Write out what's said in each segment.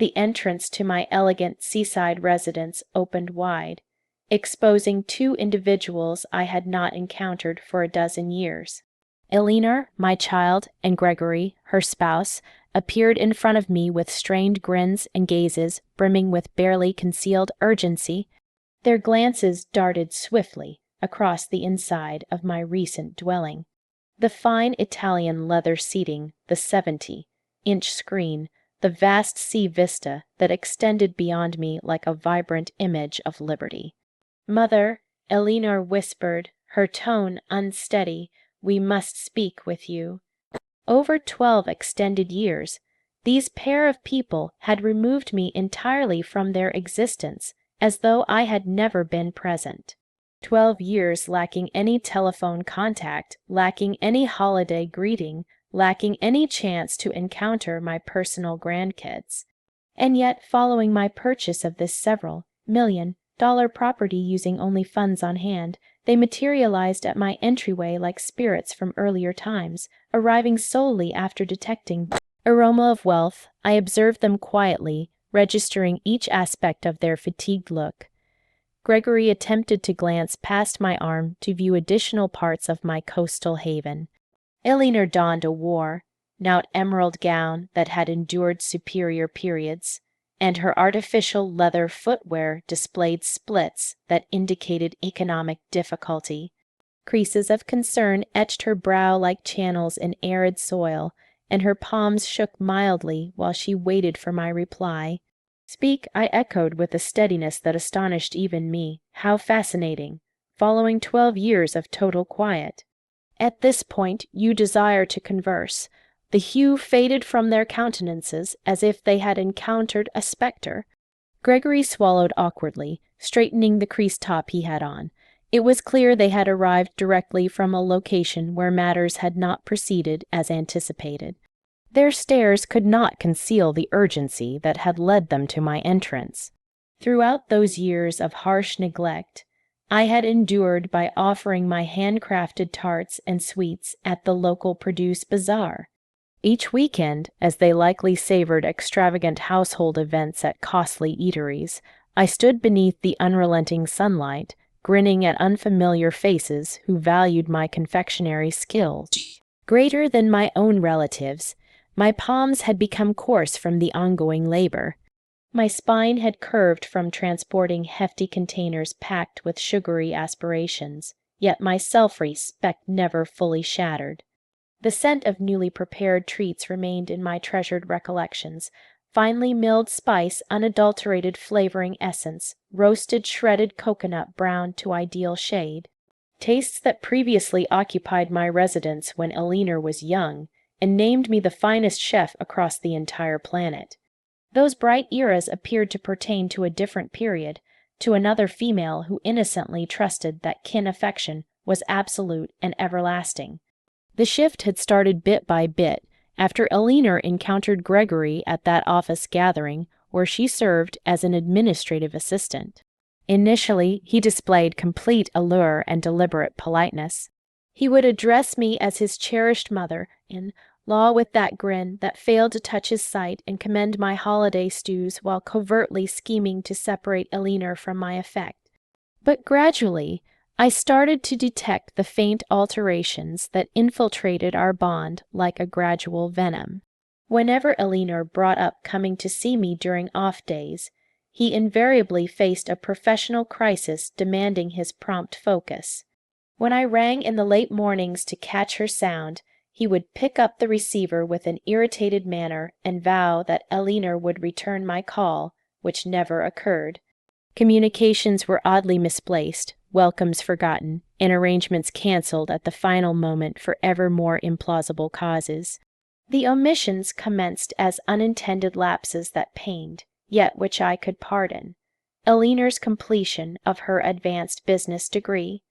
The entrance to my elegant seaside residence opened wide, exposing two individuals I had not encountered for a dozen years. Elinor, my child, and Gregory, her spouse, appeared in front of me with strained grins and gazes brimming with barely concealed urgency. Their glances darted swiftly across the inside of my recent dwelling. The fine Italian leather seating, the 70-inch screen, the vast sea vista that extended beyond me like a vibrant image of liberty. "Mother," Elinor whispered, her tone unsteady, "we must speak with you." Over 12 extended years, these pair of people had removed me entirely from their existence, as though I had never been present. 12 years lacking any telephone contact, lacking any holiday greeting, lacking any chance to encounter my personal grandkids. And yet, following my purchase of this several million-dollar property using only funds on hand, they materialized at my entryway like spirits from earlier times, arriving solely after detecting the aroma of wealth. I observed them quietly, registering each aspect of their fatigued look. Gregory attempted to glance past my arm to view additional parts of my coastal haven. Elinor donned a worn-out emerald gown that had endured superior periods, and her artificial leather footwear displayed splits that indicated economic difficulty. Creases of concern etched her brow like channels in arid soil, and her palms shook mildly while she waited for my reply. "Speak," I echoed with a steadiness that astonished even me. "How fascinating, following 12 years of total quiet. At this point you desire to converse." The hue faded from their countenances as if they had encountered a spectre. Gregory swallowed awkwardly, straightening the creased top he had on. It was clear they had arrived directly from a location where matters had not proceeded as anticipated. Their stares could not conceal the urgency that had led them to my entrance. Throughout those years of harsh neglect, I had endured by offering my handcrafted tarts and sweets at the local produce bazaar. Each weekend, as they likely savored extravagant household events at costly eateries, I stood beneath the unrelenting sunlight, grinning at unfamiliar faces who valued my confectionery skills. Greater than my own relatives, my palms had become coarse from the ongoing labor. My spine had curved from transporting hefty containers packed with sugary aspirations, yet my self-respect never fully shattered. The scent of newly prepared treats remained in my treasured recollections, finely milled spice, unadulterated flavoring essence, roasted shredded coconut browned to ideal shade. Tastes that previously occupied my residence when Elinor was young and named me the finest chef across the entire planet. Those bright eras appeared to pertain to a different period, to another female who innocently trusted that kin affection was absolute and everlasting. The shift had started bit by bit after Elinor encountered Gregory at that office gathering where she served as an administrative assistant. Initially, he displayed complete allure and deliberate politeness. He would address me as his cherished mother-in-law with that grin that failed to touch his sight and commend my holiday stews while covertly scheming to separate Elinor from my effect. But gradually, I started to detect the faint alterations that infiltrated our bond like a gradual venom. Whenever Elinor brought up coming to see me during off days, he invariably faced a professional crisis demanding his prompt focus. When I rang in the late mornings to catch her sound, he would pick up the receiver with an irritated manner and vow that Elinor would return my call, which never occurred. Communications were oddly misplaced, welcomes forgotten, and arrangements canceled at the final moment for ever more implausible causes. The omissions commenced as unintended lapses that pained, yet which I could pardon. Elinor's completion of her advanced business degree.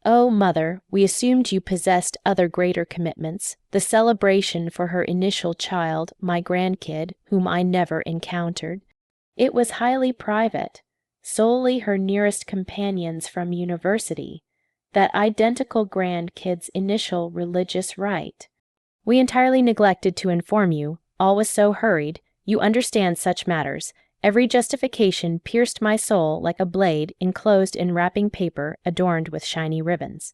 "Oh, Mother, we assumed you possessed other greater commitments, the celebration for her initial child, my grandkid, whom I never encountered. It was highly private. Solely her nearest companions from university, that identical grandkid's initial religious rite. We entirely neglected to inform you, all was so hurried, You understand such matters. Every justification pierced my soul like a blade enclosed in wrapping paper adorned with shiny ribbons.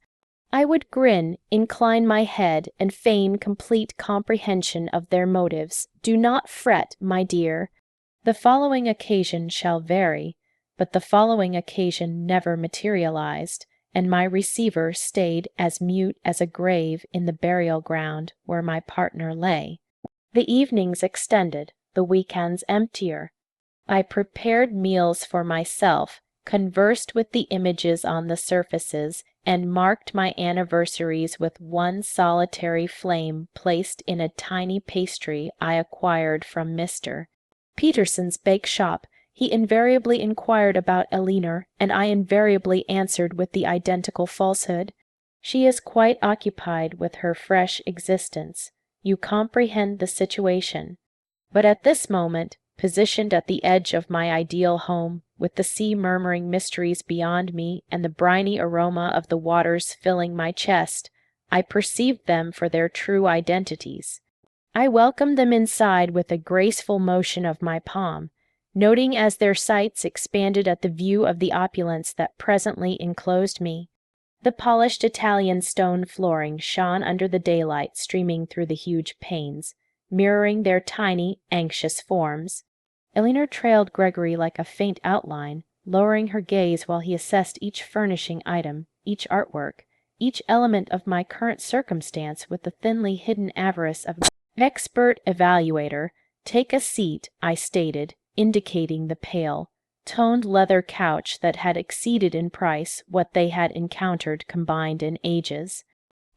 I would grin, incline my head, and feign complete comprehension of their motives. Do not fret, my dear. The following occasion shall vary, but the following occasion never materialized, and my receiver stayed as mute as a grave in the burial ground where my partner lay. The evenings extended, the weekends emptier. I prepared meals for myself, conversed with the images on the surfaces, and marked my anniversaries with one solitary flame placed in a tiny pastry I acquired from Mr. Peterson's bake shop. He invariably inquired about Elinor, and I invariably answered with the identical falsehood. She is quite occupied with her fresh existence. You comprehend the situation. But at this moment, positioned at the edge of my ideal home, with the sea murmuring mysteries beyond me and the briny aroma of the waters filling my chest, I perceived them for their true identities. I welcomed them inside with a graceful motion of my palm, noting as their sights expanded at the view of the opulence that presently enclosed me. The polished Italian stone flooring shone under the daylight streaming through the huge panes, mirroring their tiny, anxious forms. Elinor trailed Gregory like a faint outline, lowering her gaze while he assessed each furnishing item, each artwork, each element of my current circumstance with the thinly hidden avarice of an expert evaluator. Take a seat, I stated, indicating the pale, toned leather couch that had exceeded in price what they had encountered combined in ages.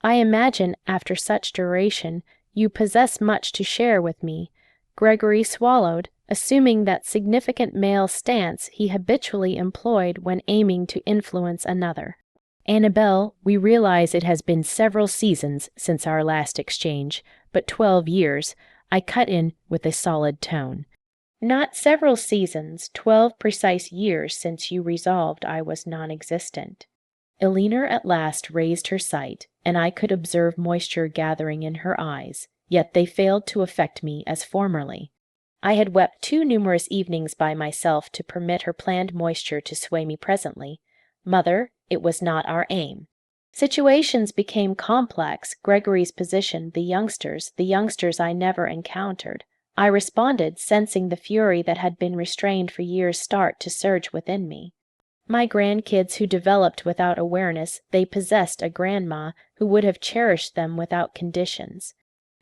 I imagine, after such duration, you possess much to share with me. Gregory swallowed, assuming that significant male stance he habitually employed when aiming to influence another. Annabelle, we realize it has been several seasons since our last exchange, but 12 years, I cut in with a solid tone. Not several seasons, 12 precise years since you resolved I was non-existent. Elinor at last raised her sight, and I could observe moisture gathering in her eyes, yet they failed to affect me as formerly. I had wept too numerous evenings by myself to permit her planned moisture to sway me presently. Mother, it was not our aim. Situations became complex, Gregory's position, the youngsters I never encountered. I responded, sensing the fury that had been restrained for years start to surge within me. My grandkids who developed without awareness, they possessed a grandma who would have cherished them without conditions.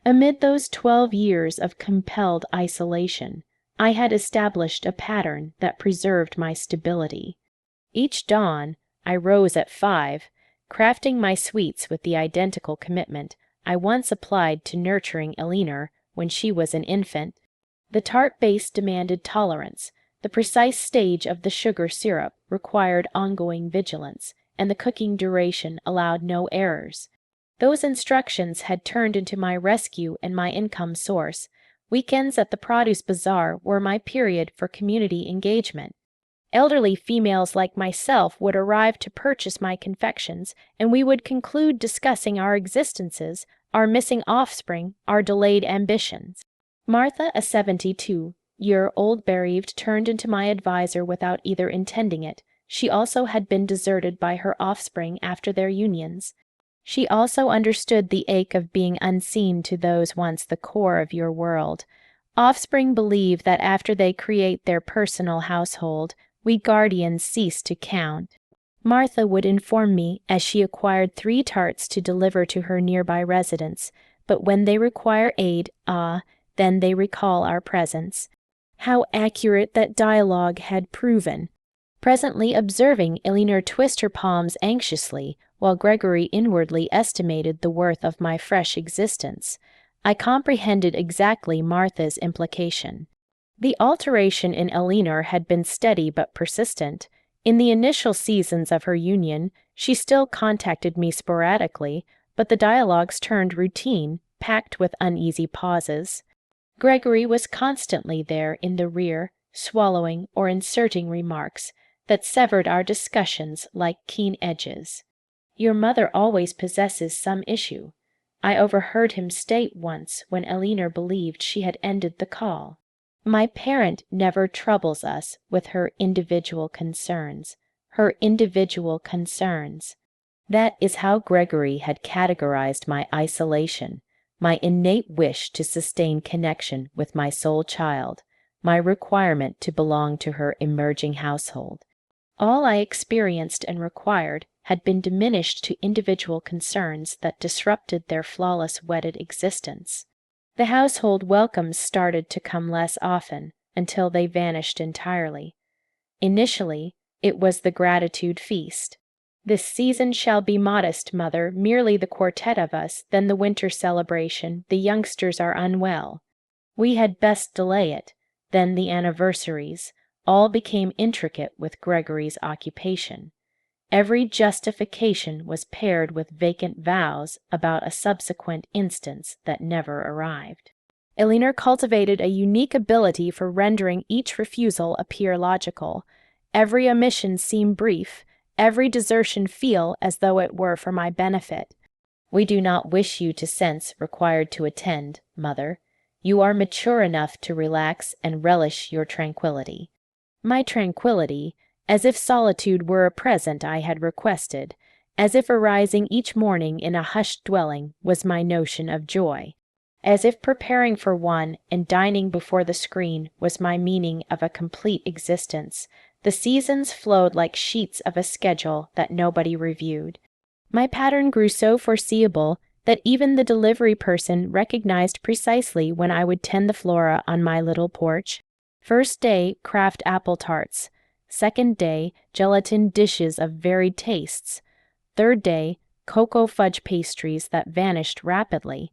Amid those 12 years of compelled isolation, I had established a pattern that preserved my stability. Each dawn, I rose at 5, crafting my sweets with the identical commitment I once applied to nurturing Elinor when she was an infant. The tart base demanded tolerance. The precise stage of the sugar syrup required ongoing vigilance, and the cooking duration allowed no errors. Those instructions had turned into my rescue and my income source. Weekends at the produce bazaar were my period for community engagement. Elderly females like myself would arrive to purchase my confections, and we would conclude discussing our existences, our missing offspring, our delayed ambitions. Martha, a 72-year-old bereaved, turned into my advisor without either intending it. She also had been deserted by her offspring after their unions. She also understood the ache of being unseen to those once the core of your world. Offspring believe that after they create their personal household, we guardians cease to count. Martha would inform me as she acquired 3 tarts to deliver to her nearby residence, but when they require aid, then they recall our presence. How accurate that dialogue had proven! Presently observing Elinor twist her palms anxiously, while Gregory inwardly estimated the worth of my fresh existence, I comprehended exactly Martha's implication. The alteration in Elinor had been steady but persistent. In the initial seasons of her union, she still contacted me sporadically, but the dialogues turned routine, packed with uneasy pauses. Gregory was constantly there in the rear, swallowing or inserting remarks that severed our discussions like keen edges. Your mother always possesses some issue, I overheard him state once when Elinor believed she had ended the call. My parent never troubles us with her individual concerns. Her individual concerns. That is how Gregory had categorized my isolation, my innate wish to sustain connection with my soul child, my requirement to belong to her emerging household. All I experienced and required had been diminished to individual concerns that disrupted their flawless wedded existence. The household welcomes started to come less often, until they vanished entirely. Initially, it was the gratitude feast. This season shall be modest, mother, merely the quartet of us, then the winter celebration, the youngsters are unwell. We had best delay it, then the anniversaries, all became intricate with Gregory's occupation. Every justification was paired with vacant vows about a subsequent instance that never arrived. Elinor cultivated a unique ability for rendering each refusal appear logical. Every omission seem brief, every desertion feel as though it were for my benefit. We do not wish you to sense required to attend, mother. You are mature enough to relax and relish your tranquillity. My tranquillity, as if solitude were a present I had requested, as if arising each morning in a hushed dwelling was my notion of joy, as if preparing for one and dining before the screen was my meaning of a complete existence. The seasons flowed like sheets of a schedule that nobody reviewed. My pattern grew so foreseeable that even the delivery person recognized precisely when I would tend the flora on my little porch. First day, Kraft apple tarts. Second day, gelatin dishes of varied tastes. Third day, cocoa fudge pastries that vanished rapidly.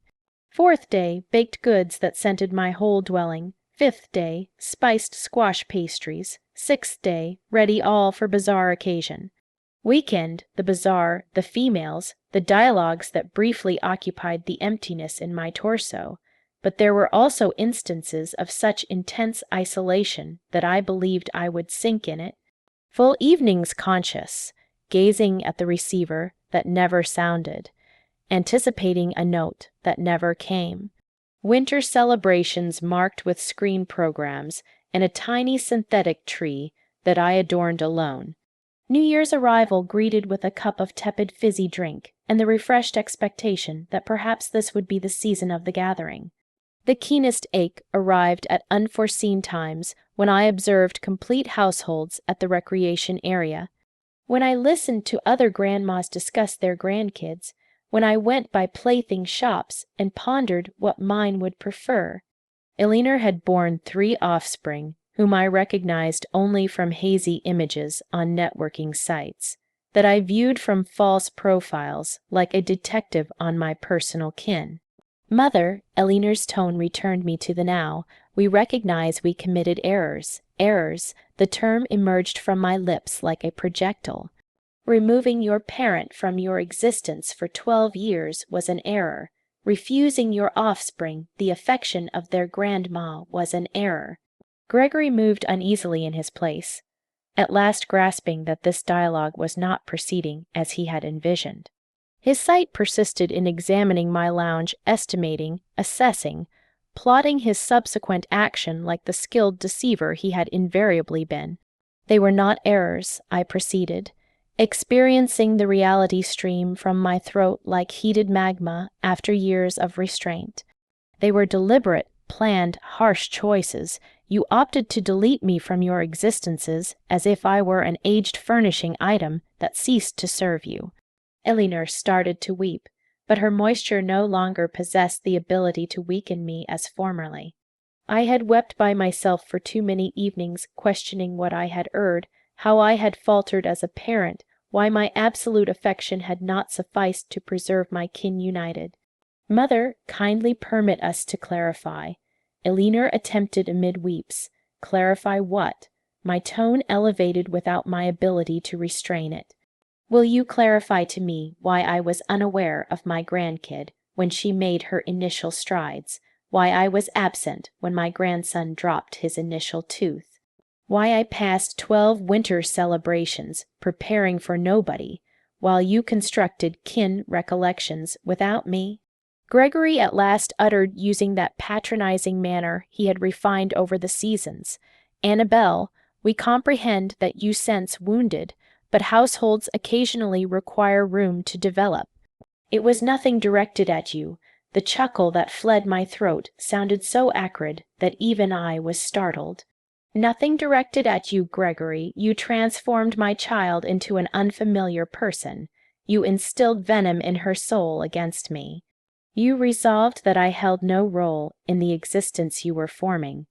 Fourth day, baked goods that scented my whole dwelling. Fifth day, spiced squash pastries. Sixth day, ready all for bazaar occasion. Weekend, the bazaar, the females, the dialogues that briefly occupied the emptiness in my torso. But there were also instances of such intense isolation that I believed I would sink in it. Full evenings conscious, gazing at the receiver that never sounded, anticipating a note that never came. Winter celebrations marked with screen programs and a tiny synthetic tree that I adorned alone. New Year's arrival greeted with a cup of tepid fizzy drink and the refreshed expectation that perhaps this would be the season of the gathering. The keenest ache arrived at unforeseen times when I observed complete households at the recreation area, when I listened to other grandmas discuss their grandkids, when I went by plaything shops and pondered what mine would prefer. Elinor had borne 3 offspring, whom I recognized only from hazy images on networking sites, that I viewed from false profiles like a detective on my personal kin. Mother, Elinor's tone returned me to the now. We recognize we committed errors. Errors, the term emerged from my lips like a projectile. Removing your parent from your existence for 12 years was an error. Refusing your offspring the affection of their grandma was an error. Gregory moved uneasily in his place, at last grasping that this dialogue was not proceeding as he had envisioned. His sight persisted in examining my lounge, estimating, assessing, plotting his subsequent action like the skilled deceiver he had invariably been. They were not errors, I proceeded, experiencing the reality stream from my throat like heated magma after years of restraint. They were deliberate, planned, harsh choices. You opted to delete me from your existences as if I were an aged furnishing item that ceased to serve you. Elinor started to weep, but her moisture no longer possessed the ability to weaken me as formerly. I had wept by myself for too many evenings, questioning what I had erred, how I had faltered as a parent, why my absolute affection had not sufficed to preserve my kin united. Mother, kindly permit us to clarify. Elinor attempted amid weeps. Clarify what? My tone elevated without my ability to restrain it. Will you clarify to me why I was unaware of my grandkid when she made her initial strides, why I was absent when my grandson dropped his initial tooth, why I passed 12 winter celebrations preparing for nobody, while you constructed kin recollections without me? Gregory at last uttered, using that patronizing manner he had refined over the seasons. Annabelle, we comprehend that you sense wounded, but households occasionally require room to develop. It was nothing directed at you. The chuckle that fled my throat sounded so acrid that even I was startled. Nothing directed at you, Gregory. You transformed my child into an unfamiliar person. You instilled venom in her soul against me. You resolved that I held no role in the existence you were forming.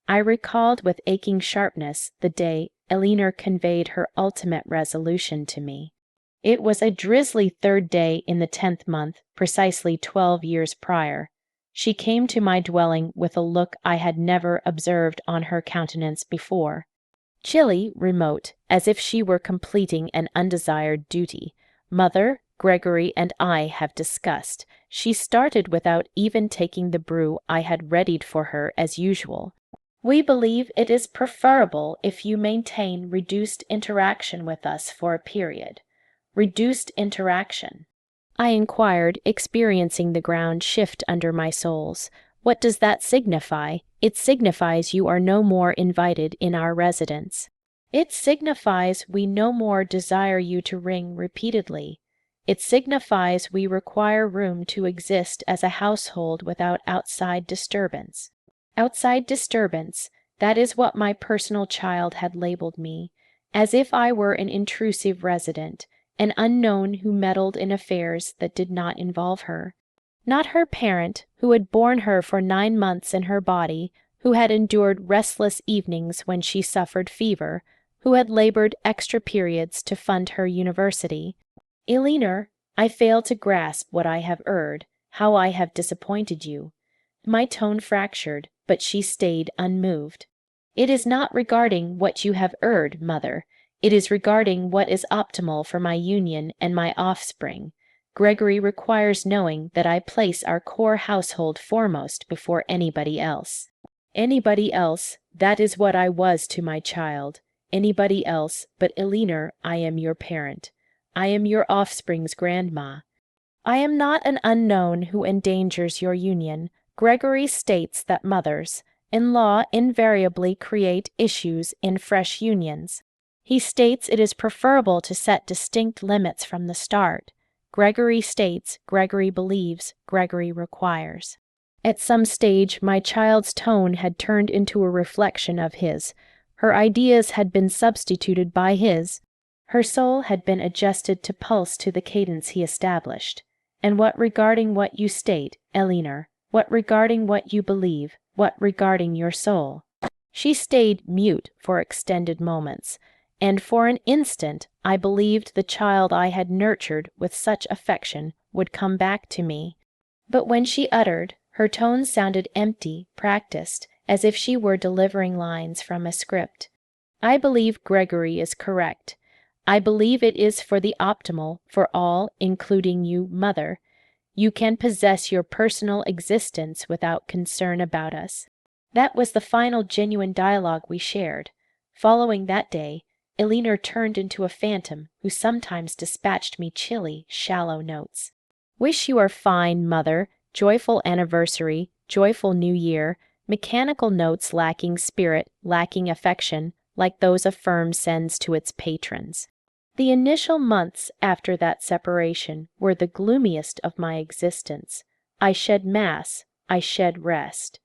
I recalled with aching sharpness the day Elinor conveyed her ultimate resolution to me. It was a drizzly third day in the 10th month, precisely 12 years prior. She came to my dwelling with a look I had never observed on her countenance before. Chilly, remote, as if she were completing an undesired duty. Mother, Gregory and I have discussed. She started without even taking the brew I had readied for her as usual. We believe it is preferable if you maintain reduced interaction with us for a period. Reduced interaction, I inquired, experiencing the ground shift under my soles. What does that signify? It signifies you are no more invited in our residence. It signifies we no more desire you to ring repeatedly. It signifies we require room to exist as a household without outside disturbance. Outside disturbance, that is what my personal child had labeled me, as if I were an intrusive resident, an unknown who meddled in affairs that did not involve her. Not her parent, who had borne her for 9 months in her body, who had endured restless evenings when she suffered fever, who had labored extra periods to fund her university. Elinor, I fail to grasp what I have erred, how I have disappointed you. My tone fractured, but she stayed unmoved. It is not regarding what you have erred, mother. It is regarding what is optimal for my union and my offspring. Gregory requires knowing that I place our core household foremost before anybody else. Anybody else, that is what I was to my child. Anybody else, but Elinor, I am your parent. I am your offspring's grandma. I am not an unknown who endangers your union. Gregory states that mothers, in law, invariably create issues in fresh unions. He states it is preferable to set distinct limits from the start. Gregory states, Gregory believes, Gregory requires. At some stage, my child's tone had turned into a reflection of his. Her ideas had been substituted by his. Her soul had been adjusted to pulse to the cadence he established. And what regarding what you state, Elinor? What regarding what you believe? What regarding your soul? She stayed mute for extended moments, and for an instant I believed the child I had nurtured with such affection would come back to me. But when she uttered, her tones sounded empty, practiced, as if she were delivering lines from a script. I believe Gregory is correct. I believe it is for the optimal, for all, including you, mother. You can possess your personal existence without concern about us. That was the final genuine dialogue we shared. Following that day, Elinor turned into a phantom who sometimes dispatched me chilly, shallow notes. Wish you are fine, mother. Joyful anniversary, joyful new year. Mechanical notes lacking spirit, lacking affection, like those a firm sends to its patrons. The initial months after that separation were the gloomiest of my existence. I shed mass, I shed rest.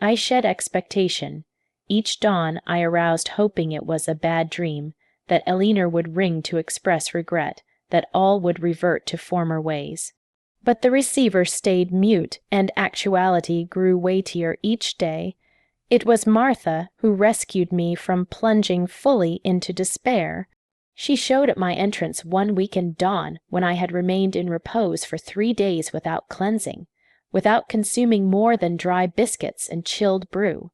I shed expectation. Each dawn I aroused hoping it was a bad dream, that Elinor would ring to express regret, that all would revert to former ways. But the receiver stayed mute, and actuality grew weightier each day. It was Martha who rescued me from plunging fully into despair. She showed at my entrance one weekend dawn when I had remained in repose for 3 days without cleansing, without consuming more than dry biscuits and chilled brew.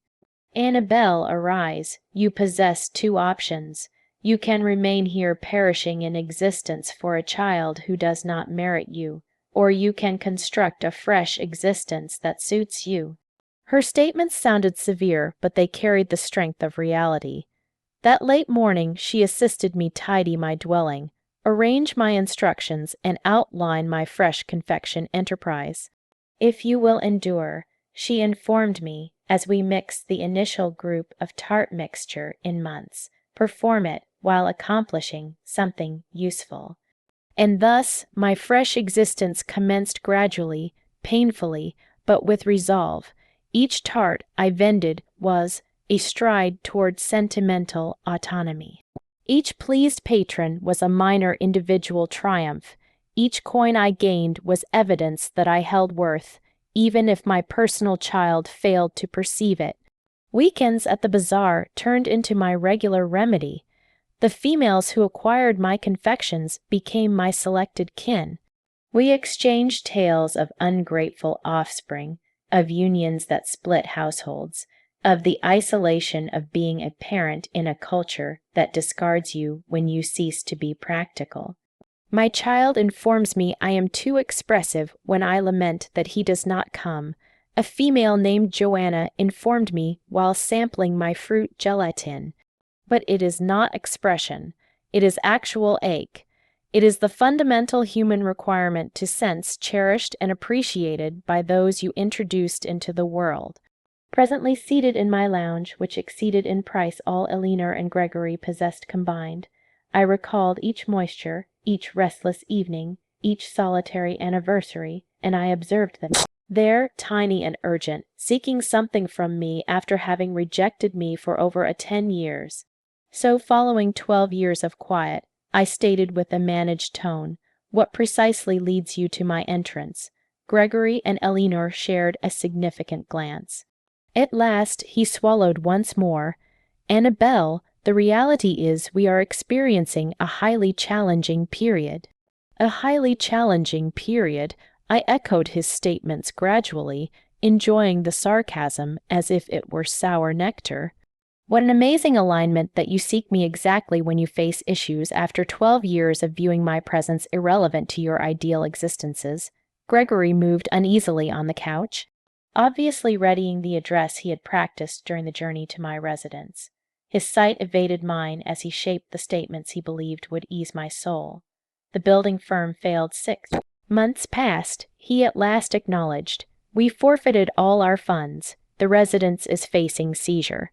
Annabelle, arise. You possess 2 options. You can remain here perishing in existence for a child who does not merit you, or you can construct a fresh existence that suits you. Her statements sounded severe, but they carried the strength of reality. That late morning she assisted me tidy my dwelling, arrange my instructions, and outline my fresh confection enterprise. If you will endure, she informed me, as we mixed the initial group of tart mixture in months, perform it while accomplishing something useful. And thus my fresh existence commenced gradually, painfully, but with resolve. Each tart I vended was a stride toward sentimental autonomy. Each pleased patron was a minor individual triumph. Each coin I gained was evidence that I held worth, even if my personal child failed to perceive it. Weekends at the bazaar turned into my regular remedy. The females who acquired my confections became my selected kin. We exchanged tales of ungrateful offspring, of unions that split households, of the isolation of being a parent in a culture that discards you when you cease to be practical. My child informs me I am too expressive when I lament that he does not come. A female named Joanna informed me while sampling my fruit gelatin. But it is not expression. It is actual ache. It is the fundamental human requirement to sense cherished and appreciated by those you introduced into the world. Presently seated in my lounge, which exceeded in price all Elinor and Gregory possessed combined, I recalled each moisture, each restless evening, each solitary anniversary, and I observed them. There, tiny and urgent, seeking something from me after having rejected me for over 10 years. So following 12 years of quiet, I stated with a managed tone, what precisely leads you to my entrance. Gregory and Elinor shared a significant glance. At last he swallowed once more. Annabelle, the reality is we are experiencing a highly challenging period. A highly challenging period. I echoed his statements gradually, enjoying the sarcasm as if it were sour nectar. What an amazing alignment that you seek me exactly when you face issues after 12 years of viewing my presence irrelevant to your ideal existences. Gregory moved uneasily on the couch, obviously readying the address he had practiced during the journey to my residence. His sight evaded mine as he shaped the statements he believed would ease my soul. The building firm failed 6 months passed. He at last acknowledged, we forfeited all our funds. The residence is facing seizure.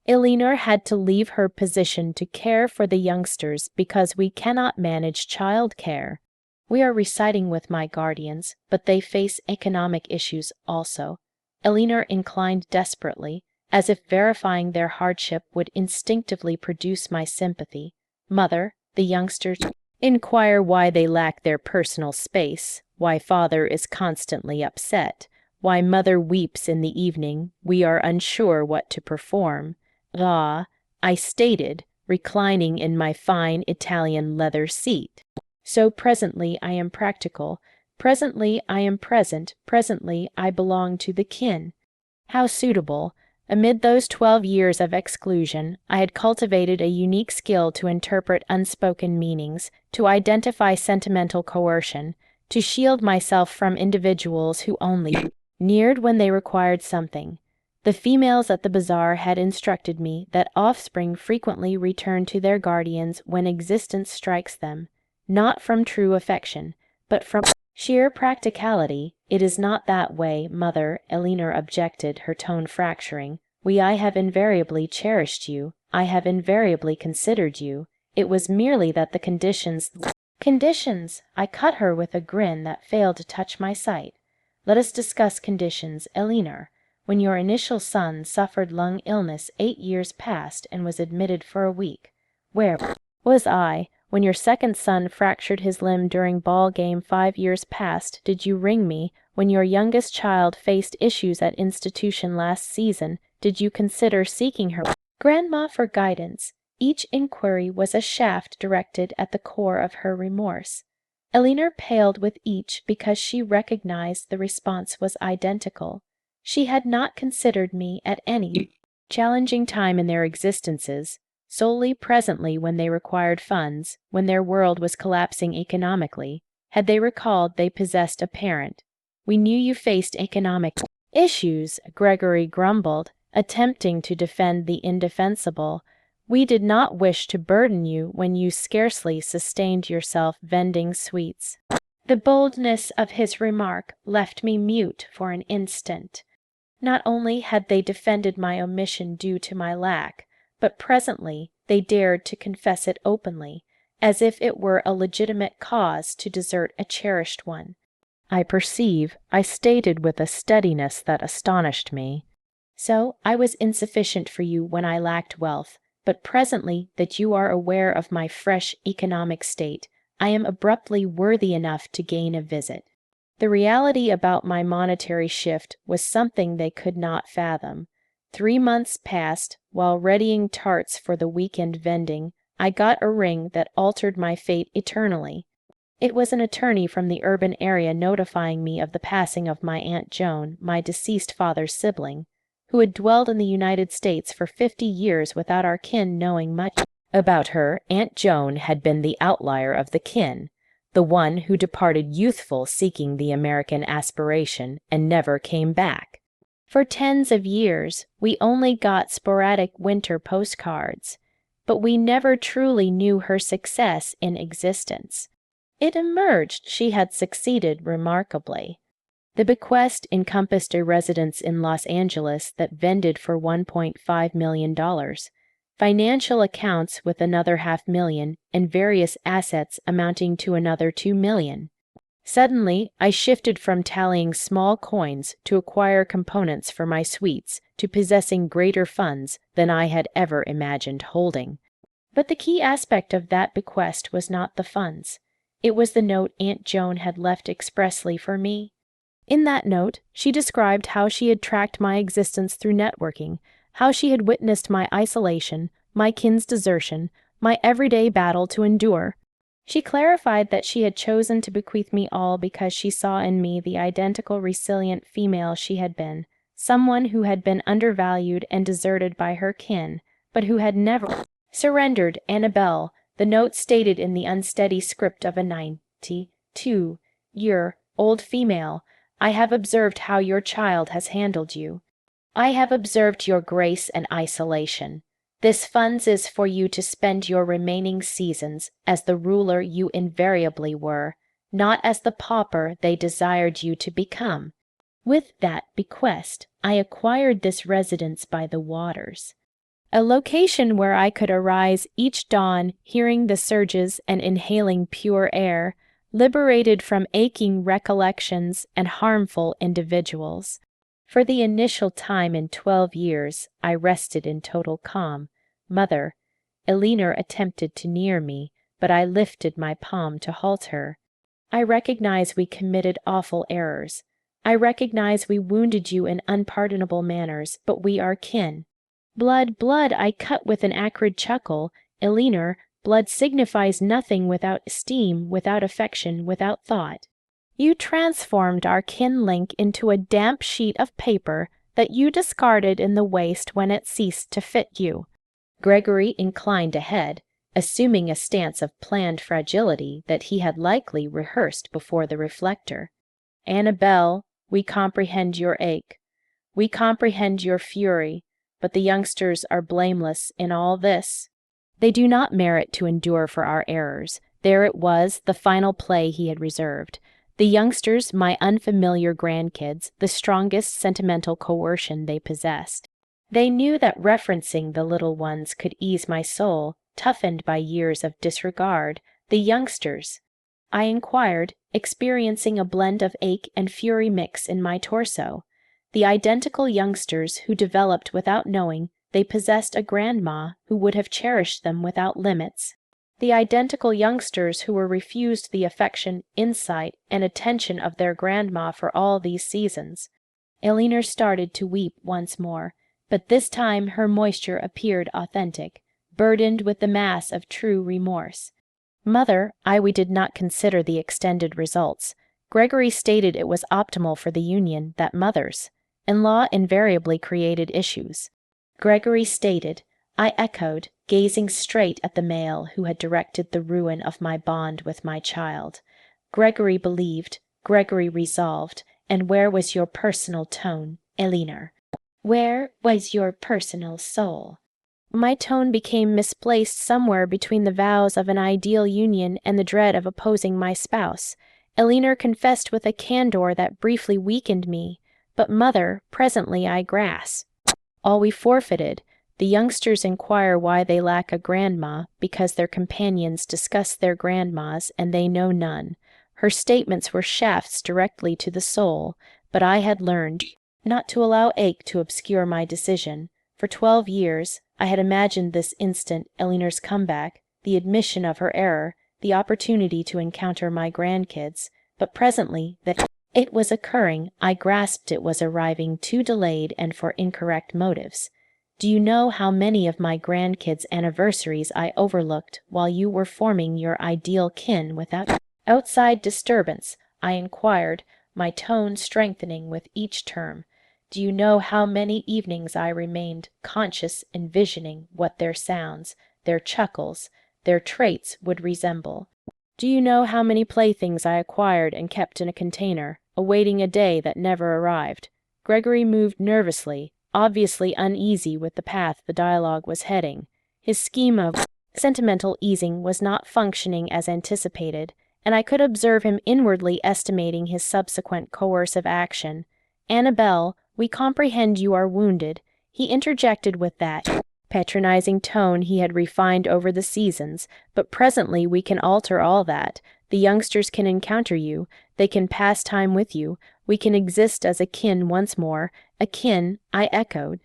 Elinor had to leave her position to care for the youngsters because we cannot manage child care. We are residing with my guardians, but they face economic issues also. Elinor inclined desperately, as if verifying their hardship would instinctively produce my sympathy. Mother, the youngsters inquire why they lack their personal space, why father is constantly upset, why mother weeps in the evening. We are unsure what to perform. Ah, I stated, reclining in my fine Italian leather seat. So presently I am practical, presently I am present, presently I belong to the kin. How suitable! Amid those 12 years of exclusion, I had cultivated a unique skill to interpret unspoken meanings, to identify sentimental coercion, to shield myself from individuals who only neared when they required something. The females at the bazaar had instructed me that offspring frequently return to their guardians when existence strikes them, not from true affection, but from sheer practicality. It is not that way, mother, Elinor objected, her tone fracturing. I have invariably cherished you. I have invariably considered you. It was merely that the conditions. Conditions! I cut her with a grin that failed to touch my sight. Let us discuss conditions, Elinor. When your initial son suffered lung illness 8 years past and was admitted for a week, where was I? When your second son fractured his limb during ball game 5 years past, did you ring me? When your youngest child faced issues at institution last season, did you consider seeking her grandma for guidance? Each inquiry was a shaft directed at the core of her remorse. Elinor paled with each because she recognized the response was identical. She had not considered me at any challenging time in their existences, solely presently when they required funds, when their world was collapsing economically, had they recalled they possessed a parent. We knew you faced economic issues, Gregory grumbled, attempting to defend the indefensible. We did not wish to burden you when you scarcely sustained yourself vending sweets. The boldness of his remark left me mute for an instant. Not only had they defended my omission due to my lack, but presently they dared to confess it openly, as if it were a legitimate cause to desert a cherished one. I perceive I stated with a steadiness that astonished me. So I was insufficient for you when I lacked wealth, but presently that you are aware of my fresh economic state, I am abruptly worthy enough to gain a visit. The reality about my monetary shift was something they could not fathom. 3 months passed, while readying tarts for the weekend vending, I got a ring that altered my fate eternally. It was an attorney from the urban area notifying me of the passing of my Aunt Joan, my deceased father's sibling, who had dwelled in the United States for 50 years without our kin knowing much about her. Aunt Joan had been the outlier of the kin, the one who departed youthful seeking the American aspiration and never came back. For tens of years, we only got sporadic winter postcards, but we never truly knew her success in existence. It emerged she had succeeded remarkably. The bequest encompassed a residence in Los Angeles that vended for $1.5 million, financial accounts with another $500,000, and various assets amounting to another $2 million. Suddenly, I shifted from tallying small coins to acquire components for my suites to possessing greater funds than I had ever imagined holding. But the key aspect of that bequest was not the funds. It was the note Aunt Joan had left expressly for me. In that note, she described how she had tracked my existence through networking, how she had witnessed my isolation, my kin's desertion, my everyday battle to endure. She clarified that she had chosen to bequeath me all because she saw in me the identical resilient female she had been, someone who had been undervalued and deserted by her kin, but who had never surrendered. Annabelle, the note stated in the unsteady script of a 92-year-old female, I have observed how your child has handled you. I have observed your grace and isolation. This funds is for you to spend your remaining seasons as the ruler you invariably were, not as the pauper they desired you to become. With that bequest, I acquired this residence by the waters, a location where I could arise each dawn hearing the surges and inhaling pure air, liberated from aching recollections and harmful individuals. For the initial time in 12 years, I rested in total calm. Mother, Eleanor attempted to near me, but I lifted my palm to halt her. I recognize we committed awful errors. I recognize we wounded you in unpardonable manners, but we are kin. Blood, blood, I cut with an acrid chuckle. Eleanor, blood signifies nothing without esteem, without affection, without thought. You transformed our kin link into a damp sheet of paper that you discarded in the waste when it ceased to fit you. Gregory inclined ahead, assuming a stance of planned fragility that he had likely rehearsed before the reflector. Annabelle, we comprehend your ache. We comprehend your fury, but the youngsters are blameless in all this. They do not merit to endure for our errors. There it was, the final play he had reserved. The youngsters, my unfamiliar grandkids, the strongest sentimental coercion they possessed. They knew that referencing the little ones could ease my soul, toughened by years of disregard. The youngsters, I inquired, experiencing a blend of ache and fury mix in my torso. The identical youngsters who developed without knowing they possessed a grandma who would have cherished them without limits. The identical youngsters who were refused the affection, insight, and attention of their grandma for all these seasons. Eleanor started to weep once more, but this time her moisture appeared authentic, burdened with the mass of true remorse. Mother, we did not consider the extended results. Gregory stated it was optimal for the union that mothers. And law invariably created issues. Gregory stated, I echoed, gazing straight at the male who had directed the ruin of my bond with my child. Gregory believed, Gregory resolved, and where was your personal tone, Eleanor? Where was your personal soul? My tone became misplaced somewhere between the vows of an ideal union and the dread of opposing my spouse. Elinor confessed with a candor that briefly weakened me. But mother, presently I grasp. All we forfeited. The youngsters inquire why they lack a grandma, because their companions discuss their grandmas, and they know none. Her statements were shafts directly to the soul, but I had learned not to allow ache to obscure my decision. For 12 years, I had imagined this instant Elinor's comeback, the admission of her error, the opportunity to encounter my grandkids, but presently that it was occurring, I grasped it was arriving too delayed and for incorrect motives. Do you know how many of my grandkids' anniversaries I overlooked while you were forming your ideal kin without outside disturbance? I inquired, my tone strengthening with each term. Do you know how many evenings I remained conscious envisioning what their sounds, their chuckles, their traits would resemble? Do you know how many playthings I acquired and kept in a container, awaiting a day that never arrived? Gregory moved nervously, obviously uneasy with the path the dialogue was heading. His scheme of sentimental easing was not functioning as anticipated, and I could observe him inwardly estimating his subsequent coercive action. Annabelle, we comprehend you are wounded, he interjected with that patronizing tone he had refined over the seasons, but presently we can alter all that. The youngsters can encounter you, they can pass time with you, we can exist as a kin once more. A kin, I echoed,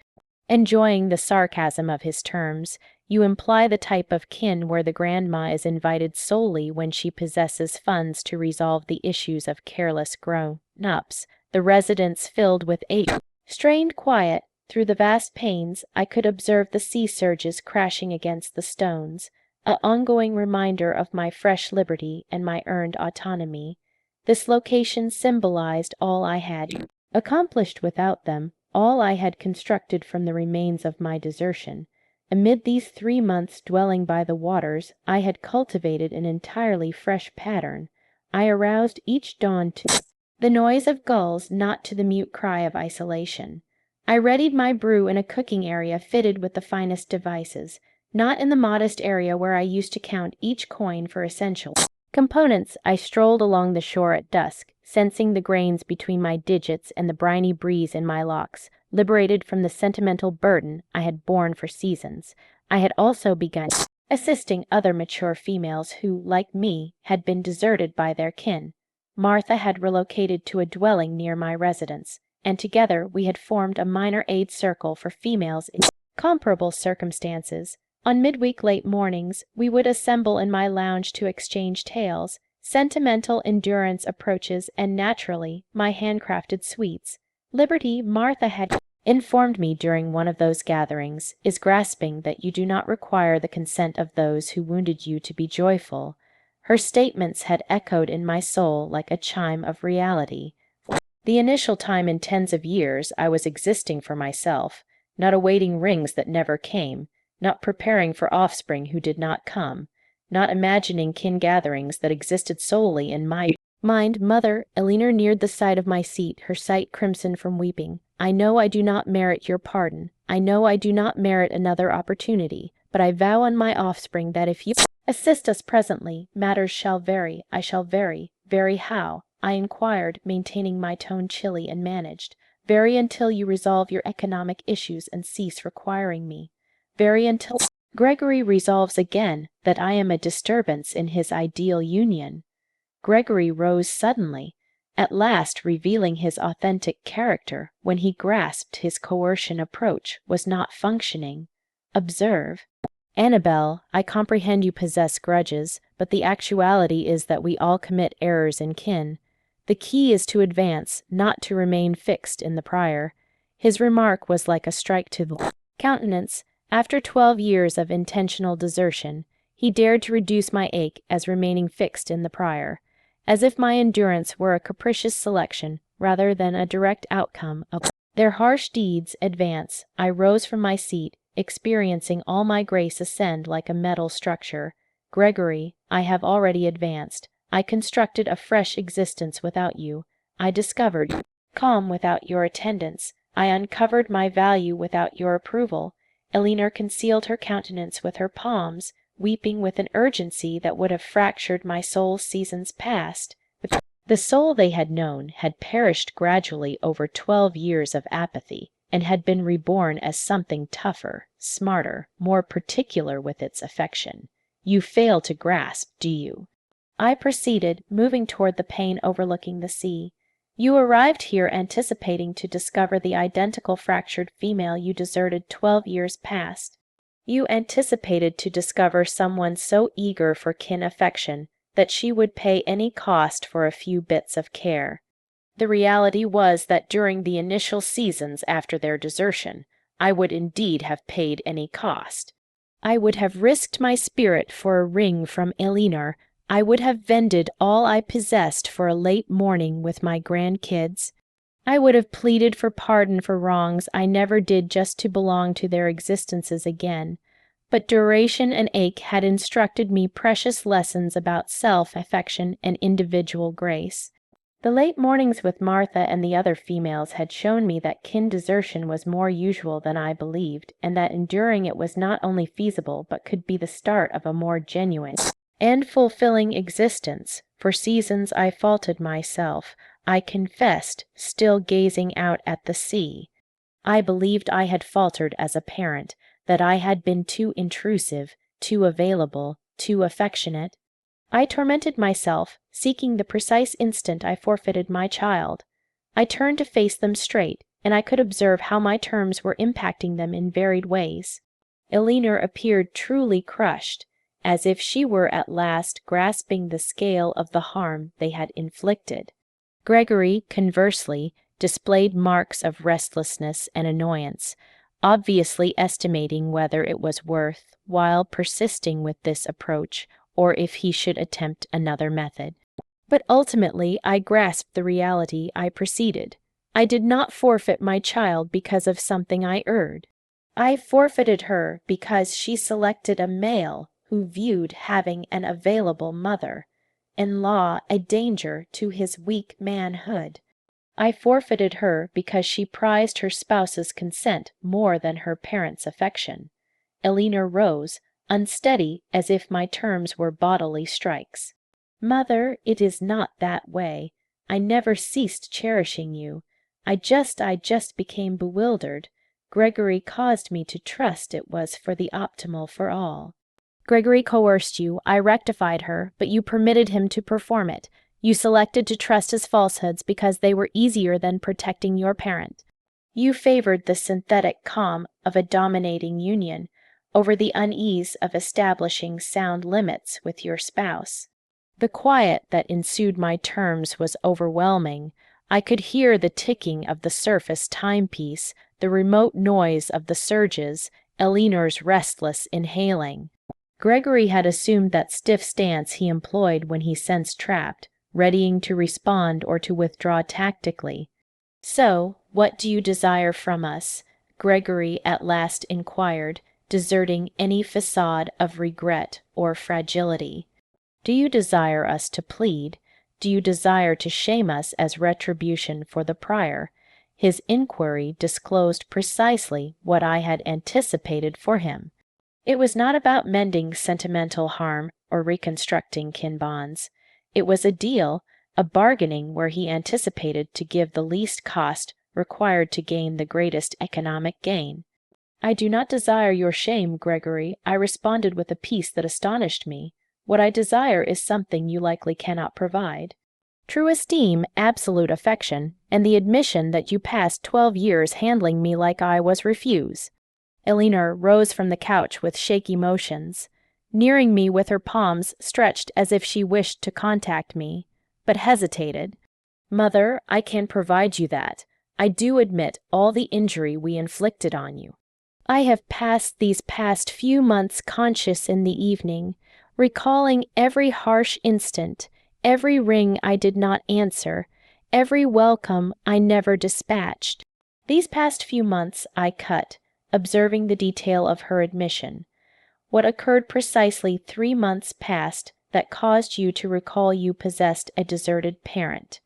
enjoying the sarcasm of his terms. You imply the type of kin where the grandma is invited solely when she possesses funds to resolve the issues of careless grown-ups. The residence filled with strained quiet. Through the vast panes, I could observe the sea surges crashing against the stones, an ongoing reminder of my fresh liberty and my earned autonomy. This location symbolized all I had accomplished without them, all I had constructed from the remains of my desertion. Amid these 3 months dwelling by the waters, I had cultivated an entirely fresh pattern. I aroused each dawn to the noise of gulls, not to the mute cry of isolation. I readied my brew in a cooking area fitted with the finest devices, not in the modest area where I used to count each coin for essential components. I strolled along the shore at dusk, sensing the grains between my digits and the briny breeze in my locks, liberated from the sentimental burden I had borne for seasons. I had also begun assisting other mature females who, like me, had been deserted by their kin. Martha had relocated to a dwelling near my residence, and together we had formed a minor aid circle for females in comparable circumstances. On midweek late mornings, we would assemble in my lounge to exchange tales, sentimental endurance approaches, and naturally, my handcrafted sweets. Liberty, Martha had informed me during one of those gatherings, is grasping that you do not require the consent of those who wounded you to be joyful. Her statements had echoed in my soul like a chime of reality. The initial time in tens of years I was existing for myself, not awaiting rings that never came, not preparing for offspring who did not come, not imagining kin gatherings that existed solely in my mind. Mother, Elinor neared the side of my seat, her sight crimson from weeping. I know I do not merit your pardon. I know I do not merit another opportunity, but I vow on my offspring that if you assist us presently, matters shall vary. I shall vary. Vary how? I inquired, maintaining my tone chilly and managed. Vary until you resolve your economic issues and cease requiring me. Vary until Gregory resolves again that I am a disturbance in his ideal union. Gregory rose suddenly, at last revealing his authentic character when he grasped his coercion approach was not functioning. Observe. Annabelle, I comprehend you possess grudges, but the actuality is that we all commit errors in kin. The key is to advance, not to remain fixed in the prior. His remark was like a strike to the countenance. After 12 years of intentional desertion, he dared to reduce my ache as remaining fixed in the prior, as if my endurance were a capricious selection rather than a direct outcome of their harsh deeds. Advance. I rose from my seat, experiencing all my grace ascend like a metal structure. Gregory, I have already advanced. I constructed a fresh existence without you. I discovered calm without your attendance. I uncovered my value without your approval. Elinor concealed her countenance with her palms, weeping with an urgency that would have fractured my soul seasons past. The soul they had known had perished gradually over 12 years of apathy, and had been reborn as something tougher, smarter, more particular with its affection. You fail to grasp, do you? I proceeded, moving toward the pane overlooking the sea. You arrived here anticipating to discover the identical fractured female you deserted 12 years past. You anticipated to discover someone so eager for kin affection that she would pay any cost for a few bits of care. The reality was that during the initial seasons after their desertion, I would indeed have paid any cost. I would have risked my spirit for a ring from Elinor. I would have vended all I possessed for a late morning with my grandkids. I would have pleaded for pardon for wrongs I never did just to belong to their existences again. But duration and ache had instructed me precious lessons about self-affection and individual grace. The late mornings with Martha and the other females had shown me that kin desertion was more usual than I believed, and that enduring it was not only feasible but could be the start of a more genuine and fulfilling existence. For seasons I faulted myself. I confessed, still gazing out at the sea. I believed I had faltered as a parent, that I had been too intrusive, too available, too affectionate. I tormented myself, seeking the precise instant I forfeited my child. I turned to face them straight, and I could observe how my terms were impacting them in varied ways. Elinor appeared truly crushed, as if she were at last grasping the scale of the harm they had inflicted. Gregory, conversely, displayed marks of restlessness and annoyance, obviously estimating whether it was worth while persisting with this approach, or if he should attempt another method. But ultimately I grasped the reality. I proceeded. I did not forfeit my child because of something I erred. I forfeited her because she selected a male who viewed having an available mother-in-law a danger to his weak manhood. I forfeited her because she prized her spouse's consent more than her parents' affection. Elinor rose, unsteady as if my terms were bodily strikes. Mother, it is not that way. I never ceased cherishing you. I just became bewildered. Gregory caused me to trust it was for the optimal for all. Gregory coerced you. I rectified her, but you permitted him to perform it. You selected to trust his falsehoods because they were easier than protecting your parent. You favored the synthetic calm of a dominating union over the unease of establishing sound limits with your spouse. The quiet that ensued my terms was overwhelming. I could hear the ticking of the surface timepiece, the remote noise of the surges, Elinor's restless inhaling. Gregory had assumed that stiff stance he employed when he sensed trapped, readying to respond or to withdraw tactically. So, what do you desire from us? Gregory at last inquired, deserting any facade of regret or fragility. Do you desire us to plead? Do you desire to shame us as retribution for the prior? His inquiry disclosed precisely what I had anticipated for him. It was not about mending sentimental harm or reconstructing kin bonds. It was a deal, a bargaining where he anticipated to give the least cost required to gain the greatest economic gain. I do not desire your shame, Gregory, I responded with a peace that astonished me. What I desire is something you likely cannot provide. True esteem, absolute affection, and the admission that you passed 12 years handling me like I was refuse. Elinor rose from the couch with shaky motions, nearing me with her palms stretched as if she wished to contact me, but hesitated. Mother, I can provide you that. I do admit all the injury we inflicted on you. I have passed these past few months conscious in the evening, recalling every harsh instant, every ring I did not answer, every welcome I never dispatched. These past few months I cut, observing the detail of her admission. What occurred precisely 3 months past that caused you to recall you possessed a deserted parent.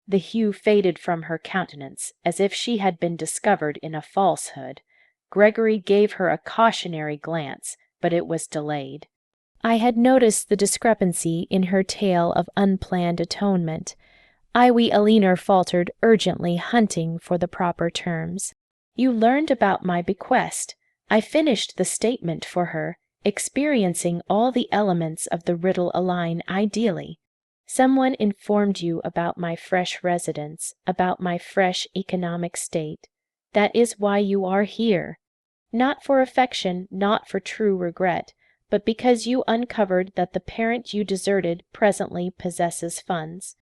The hue faded from her countenance, as if she had been discovered in a falsehood. Gregory gave her a cautionary glance, but it was delayed. I had noticed the discrepancy in her tale of unplanned atonement. Elinor faltered urgently, hunting for the proper terms. You learned about my bequest. I finished the statement for her, experiencing all the elements of the riddle align ideally. Someone informed you about my fresh residence, about my fresh economic state. That is why you are here. Not for affection, not for true regret, but because you uncovered that the parent you deserted presently possesses funds.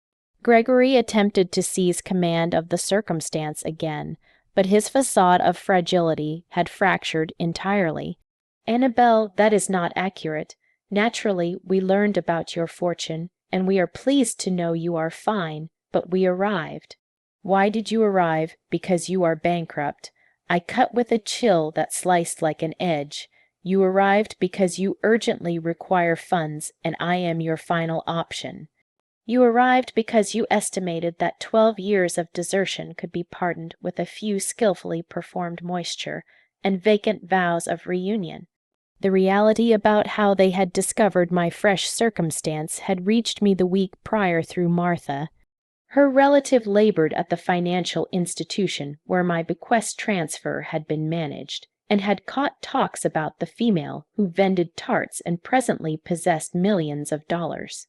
Gregory attempted to seize command of the circumstance again, but his facade of fragility had fractured entirely. Annabelle, that is not accurate. Naturally, we learned about your fortune, and we are pleased to know you are fine, but we arrived. Why did you arrive? Because you are bankrupt. I cut with a chill that sliced like an edge. You arrived because you urgently require funds, and I am your final option. You arrived because you estimated that 12 years of desertion could be pardoned with a few skillfully performed moisture and vacant vows of reunion. The reality about how they had discovered my fresh circumstance had reached me the week prior through Martha. Her relative labored at the financial institution where my bequest transfer had been managed, and had caught talks about the female who vended tarts and presently possessed millions of dollars.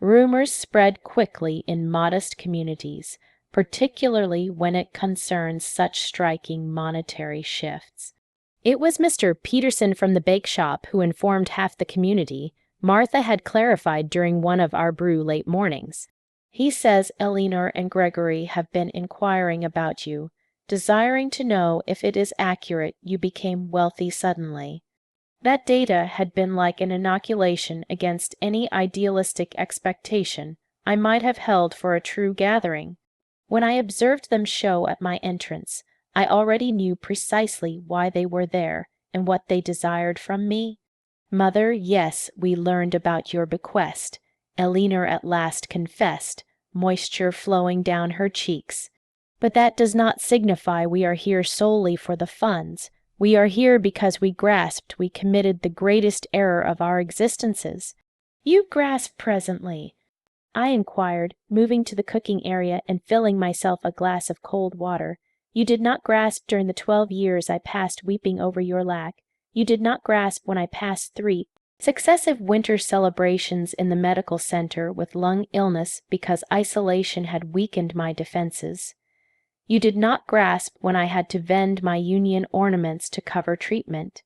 Rumors spread quickly in modest communities, particularly when it concerns such striking monetary shifts. It was Mr. Peterson from the bake shop who informed half the community. Martha had clarified during one of our brew late mornings. He says Elinor and Gregory have been inquiring about you, desiring to know if it is accurate you became wealthy suddenly. That data had been like an inoculation against any idealistic expectation I might have held for a true gathering. When I observed them show at my entrance, I already knew precisely why they were there and what they desired from me. Mother, yes, we learned about your bequest. Elinor at last confessed, moisture flowing down her cheeks. But that does not signify we are here solely for the funds. We are here because we grasped we committed the greatest error of our existences. You grasp presently, I inquired, moving to the cooking area and filling myself a glass of cold water. You did not grasp during the 12 years I passed weeping over your lack. You did not grasp when I passed 3 successive winter celebrations in the medical center with lung illness because isolation had weakened my defenses. You did not grasp when I had to vend my union ornaments to cover treatment.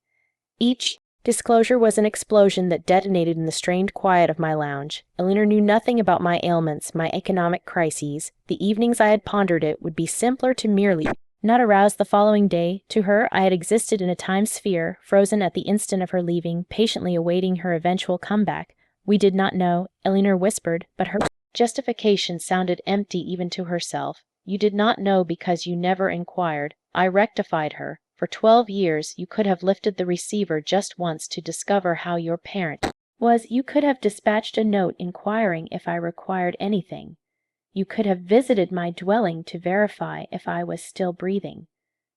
Each disclosure was an explosion that detonated in the strained quiet of my lounge. Elinor knew nothing about my ailments, my economic crises. The evenings I had pondered it would be simpler to merely not arouse the following day. To her, I had existed in a time sphere, frozen at the instant of her leaving, patiently awaiting her eventual comeback. We did not know, Elinor whispered, but her justification sounded empty even to herself. You did not know because you never inquired. I rectified her. For 12 years, you could have lifted the receiver just once to discover how your parent was. You could have dispatched a note inquiring if I required anything. You could have visited my dwelling to verify if I was still breathing.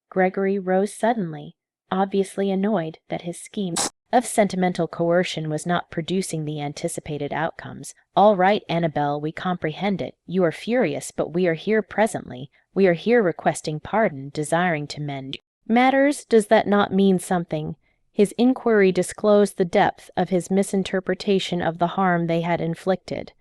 Gregory rose suddenly, obviously annoyed that his scheme of sentimental coercion was not producing the anticipated outcomes. All right, Annabelle, we comprehend it. You are furious, but we are here presently. We are here requesting pardon, desiring to mend matters. Does that not mean something? His inquiry disclosed the depth of his misinterpretation of the harm they had inflicted.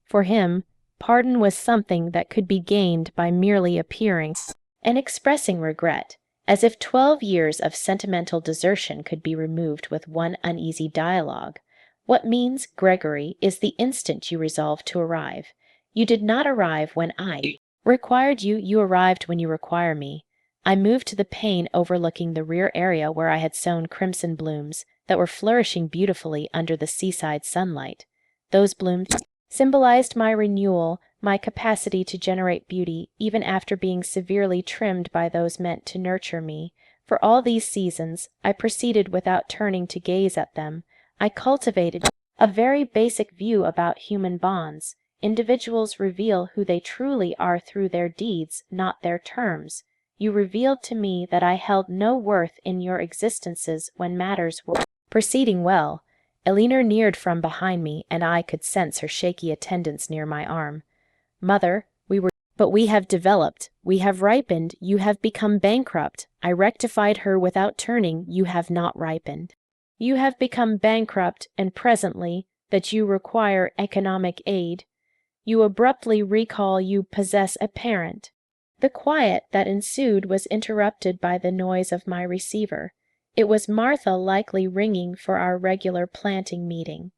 For him, pardon was something that could be gained by merely appearing and expressing regret, as if 12 years of sentimental desertion could be removed with one uneasy dialogue. What means, Gregory, is the instant you resolved to arrive. You did not arrive when I required you, you arrived when you require me. I moved to the pane overlooking the rear area where I had sown crimson blooms that were flourishing beautifully under the seaside sunlight. Those blooms symbolized my renewal, my capacity to generate beauty, even after being severely trimmed by those meant to nurture me. For all these seasons, I proceeded without turning to gaze at them. I cultivated a very basic view about human bonds. Individuals reveal who they truly are through their deeds, not their terms. You revealed to me that I held no worth in your existences when matters were proceeding well. Elinor neared from behind me, and I could sense her shaky attendance near my arm. Mother, we But we have developed, we have ripened, you have become bankrupt. I rectified her without turning, you have not ripened. You have become bankrupt, and presently, that you require economic aid. You abruptly recall you possess a parent. The quiet that ensued was interrupted by the noise of my receiver. It was Martha likely ringing for our regular planting meeting.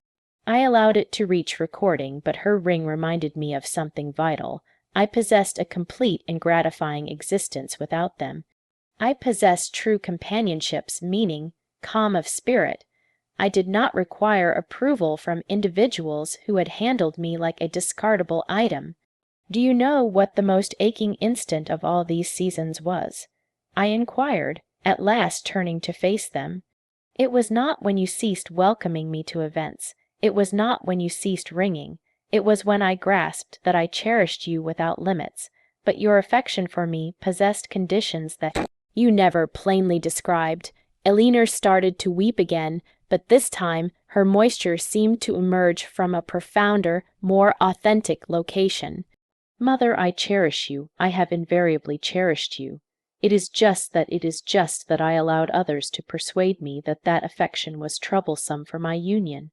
I allowed it to reach recording, but her ring reminded me of something vital. I possessed a complete and gratifying existence without them. I possessed true companionship's meaning, calm of spirit. I did not require approval from individuals who had handled me like a discardable item. Do you know what the most aching instant of all these seasons was? I inquired, at last turning to face them. It was not when you ceased welcoming me to events. It was not when you ceased ringing. It was when I grasped that I cherished you without limits, but your affection for me possessed conditions that you never plainly described. Elinor started to weep again, but this time her moisture seemed to emerge from a profounder, more authentic location. Mother, I cherish you. I have invariably cherished you. It is just that I allowed others to persuade me that that affection was troublesome for my union.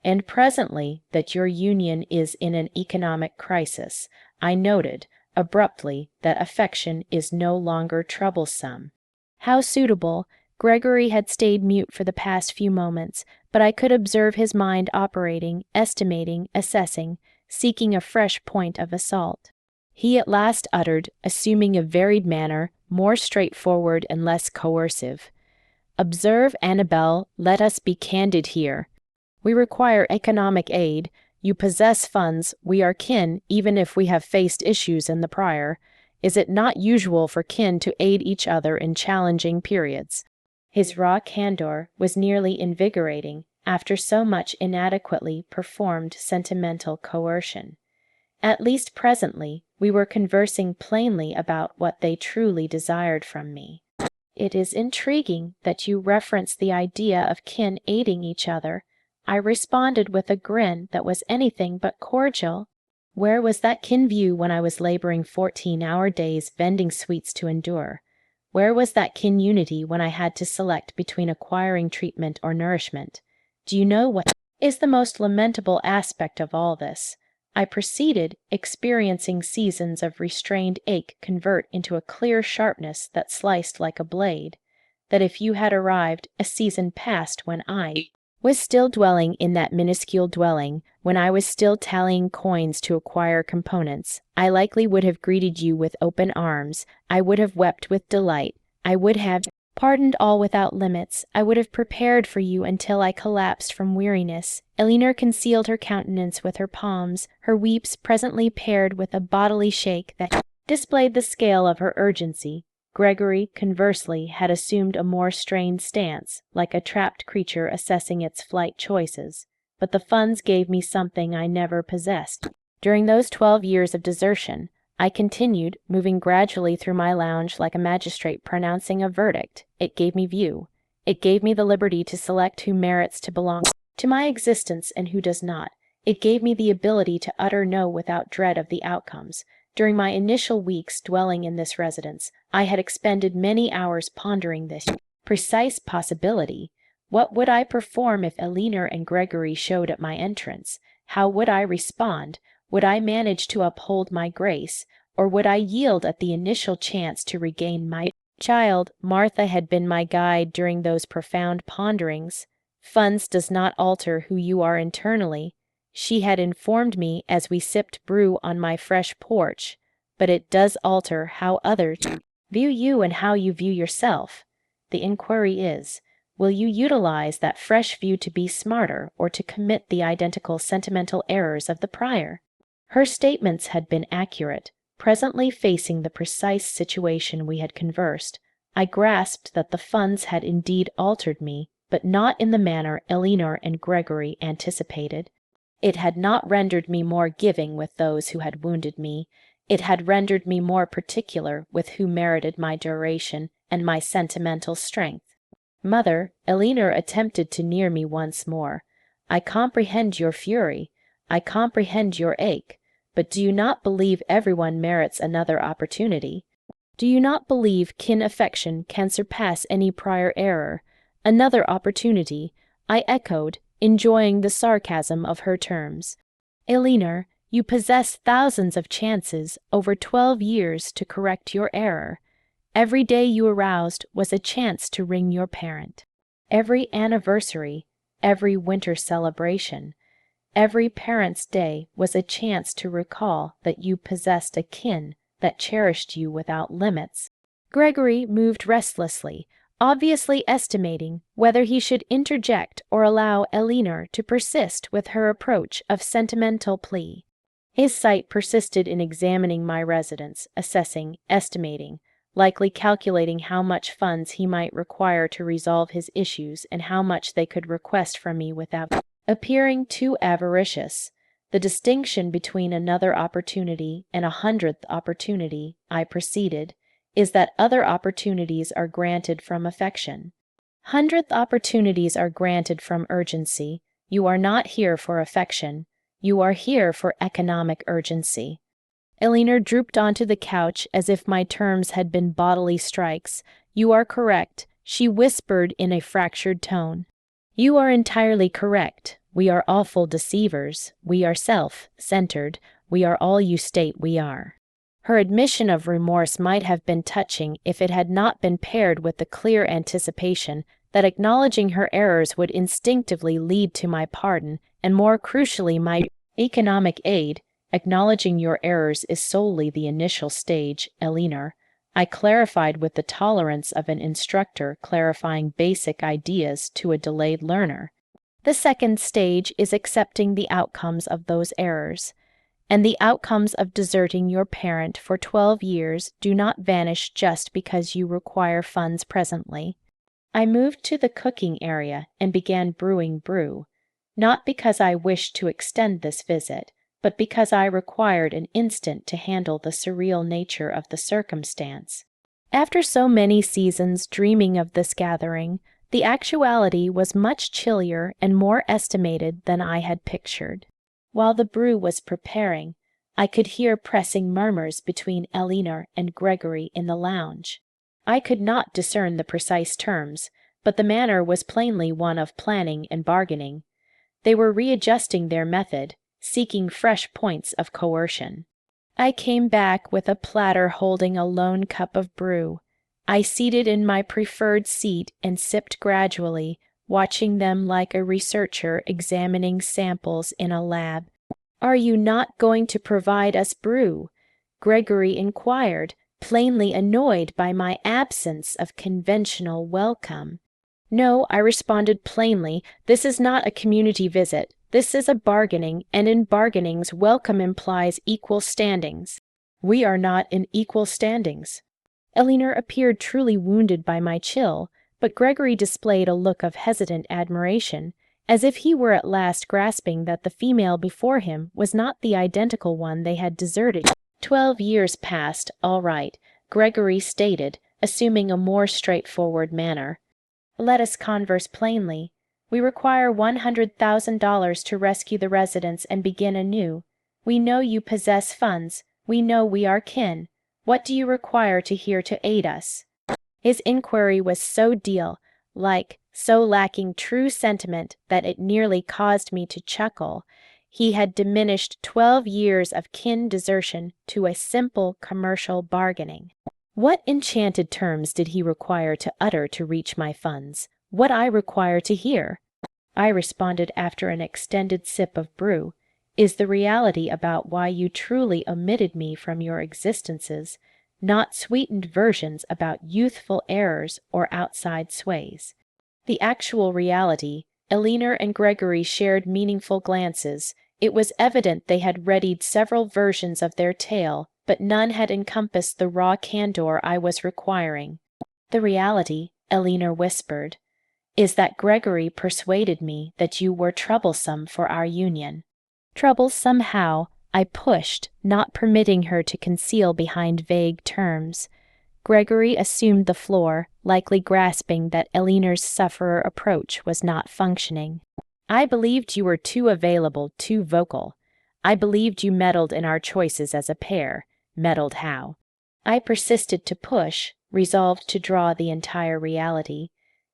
And presently, that your union is in an economic crisis, I noted, abruptly, that affection is no longer troublesome. How suitable! Gregory had stayed mute for the past few moments, but I could observe his mind operating, estimating, assessing, seeking a fresh point of assault. He at last uttered, assuming a varied manner, more straightforward and less coercive. Observe, Annabel, let us be candid here. We require economic aid. You possess funds. We are kin, even if we have faced issues in the prior. Is it not usual for kin to aid each other in challenging periods? His raw candor was nearly invigorating after so much inadequately performed sentimental coercion. At least presently, we were conversing plainly about what they truly desired from me. It is intriguing that you reference the idea of kin aiding each other. I responded with a grin that was anything but cordial. Where was that kin view when I was laboring 14-hour days vending sweets to endure? Where was that kin unity when I had to select between acquiring treatment or nourishment? Do you know what is the most lamentable aspect of all this? I proceeded, experiencing seasons of restrained ache convert into a clear sharpness that sliced like a blade, that if you had arrived, a season past when I was still dwelling in that minuscule dwelling, when I was still tallying coins to acquire components, I likely would have greeted you with open arms, I would have wept with delight, I would have pardoned all without limits, I would have prepared for you until I collapsed from weariness. Elinor concealed her countenance with her palms, her weeps presently paired with a bodily shake that displayed the scale of her urgency. Gregory, conversely, had assumed a more strained stance, like a trapped creature assessing its flight choices. But the funds gave me something I never possessed. During those 12 years of desertion, I continued, moving gradually through my lounge like a magistrate pronouncing a verdict. It gave me view. It gave me the liberty to select who merits to belong to my existence and who does not. It gave me the ability to utter no without dread of the outcomes. During my initial weeks dwelling in this residence, I had expended many hours pondering this precise possibility. What would I perform if Elinor and Gregory showed at my entrance? How would I respond? Would I manage to uphold my grace, or would I yield at the initial chance to regain my child? Martha had been my guide during those profound ponderings. Funds does not alter who you are internally. She had informed me as we sipped brew on my fresh porch, but it does alter how others view you and how you view yourself. The inquiry is, will you utilize that fresh view to be smarter or to commit the identical sentimental errors of the prior? Her statements had been accurate. Presently facing the precise situation we had conversed, I grasped that the funds had indeed altered me, but not in the manner Elinor and Gregory anticipated. It had not rendered me more giving with those who had wounded me. It had rendered me more particular with who merited my duration and my sentimental strength. Mother, Elinor attempted to near me once more. I comprehend your fury. I comprehend your ache. but do you not believe everyone merits another opportunity? Do you not believe kin affection can surpass any prior error? Another opportunity, I echoed, enjoying the sarcasm of her terms. Elinor, you possess thousands of chances over 12 years to correct your error. Every day you aroused was a chance to ring your parent. Every anniversary, every winter celebration, every Parents' Day was a chance to recall that you possessed a kin that cherished you without limits. Gregory moved restlessly, obviously estimating whether he should interject or allow Elinor to persist with her approach of sentimental plea. His sight persisted in examining my residence, assessing, estimating, likely calculating how much funds he might require to resolve his issues and how much they could request from me without appearing too avaricious. The distinction between another opportunity and 100th opportunity, I proceeded, is that other opportunities are granted from affection. 100th opportunities are granted from urgency. You are not here for affection. You are here for economic urgency. Elinor drooped onto the couch as if my terms had been bodily strikes. You are correct, she whispered in a fractured tone. You are entirely correct. We are awful deceivers. We are self-centered. We are all you state we are. Her admission of remorse might have been touching if it had not been paired with the clear anticipation that acknowledging her errors would instinctively lead to my pardon and, more crucially, my economic aid. Acknowledging your errors is solely the initial stage, Elinor. I clarified with the tolerance of an instructor clarifying basic ideas to a delayed learner. The second stage is accepting the outcomes of those errors. And the outcomes of deserting your parent for 12 years do not vanish just because you require funds presently. I moved to the cooking area and began brewing brew, not because I wished to extend this visit, but because I required an instant to handle the surreal nature of the circumstance. After so many seasons dreaming of this gathering, the actuality was much chillier and more estimated than I had pictured. While the brew was preparing, I could hear pressing murmurs between Elinor and Gregory in the lounge. I could not discern the precise terms, but the manner was plainly one of planning and bargaining. They were readjusting their method, seeking fresh points of coercion. I came back with a platter holding a lone cup of brew. I seated in my preferred seat and sipped gradually, watching them like a researcher examining samples in a lab. Are you not going to provide us brew? Gregory inquired, plainly annoyed by my absence of conventional welcome. No, I responded plainly, this is not a community visit. This is a bargaining, and in bargainings, welcome implies equal standings. We are not in equal standings. Elinor appeared truly wounded by my chill, but Gregory displayed a look of hesitant admiration, as if he were at last grasping that the female before him was not the identical one they had deserted. 12 years passed, all right, Gregory stated, assuming a more straightforward manner. Let us converse plainly. We require $100,000 to rescue the residence and begin anew. We know you possess funds. We know we are kin. What do you require to hear to aid us? His inquiry was so deal-like, so lacking true sentiment that it nearly caused me to chuckle. He had diminished 12 years of kin desertion to a simple commercial bargaining. What enchanted terms did he require to utter to reach my funds? What I require to hear? I responded after an extended sip of brew, is the reality about why you truly omitted me from your existences, not sweetened versions about youthful errors or outside sways. The actual reality, Elinor and Gregory shared meaningful glances. It was evident they had readied several versions of their tale, but none had encompassed the raw candor I was requiring. The reality, Elinor whispered, is that Gregory persuaded me that you were troublesome for our union. Troublesome how? I pushed, not permitting her to conceal behind vague terms. Gregory assumed the floor, likely grasping that Elinor's sufferer approach was not functioning. I believed you were too available, too vocal. I believed you meddled in our choices as a pair. Meddled how? I persisted to push, resolved to draw the entire reality.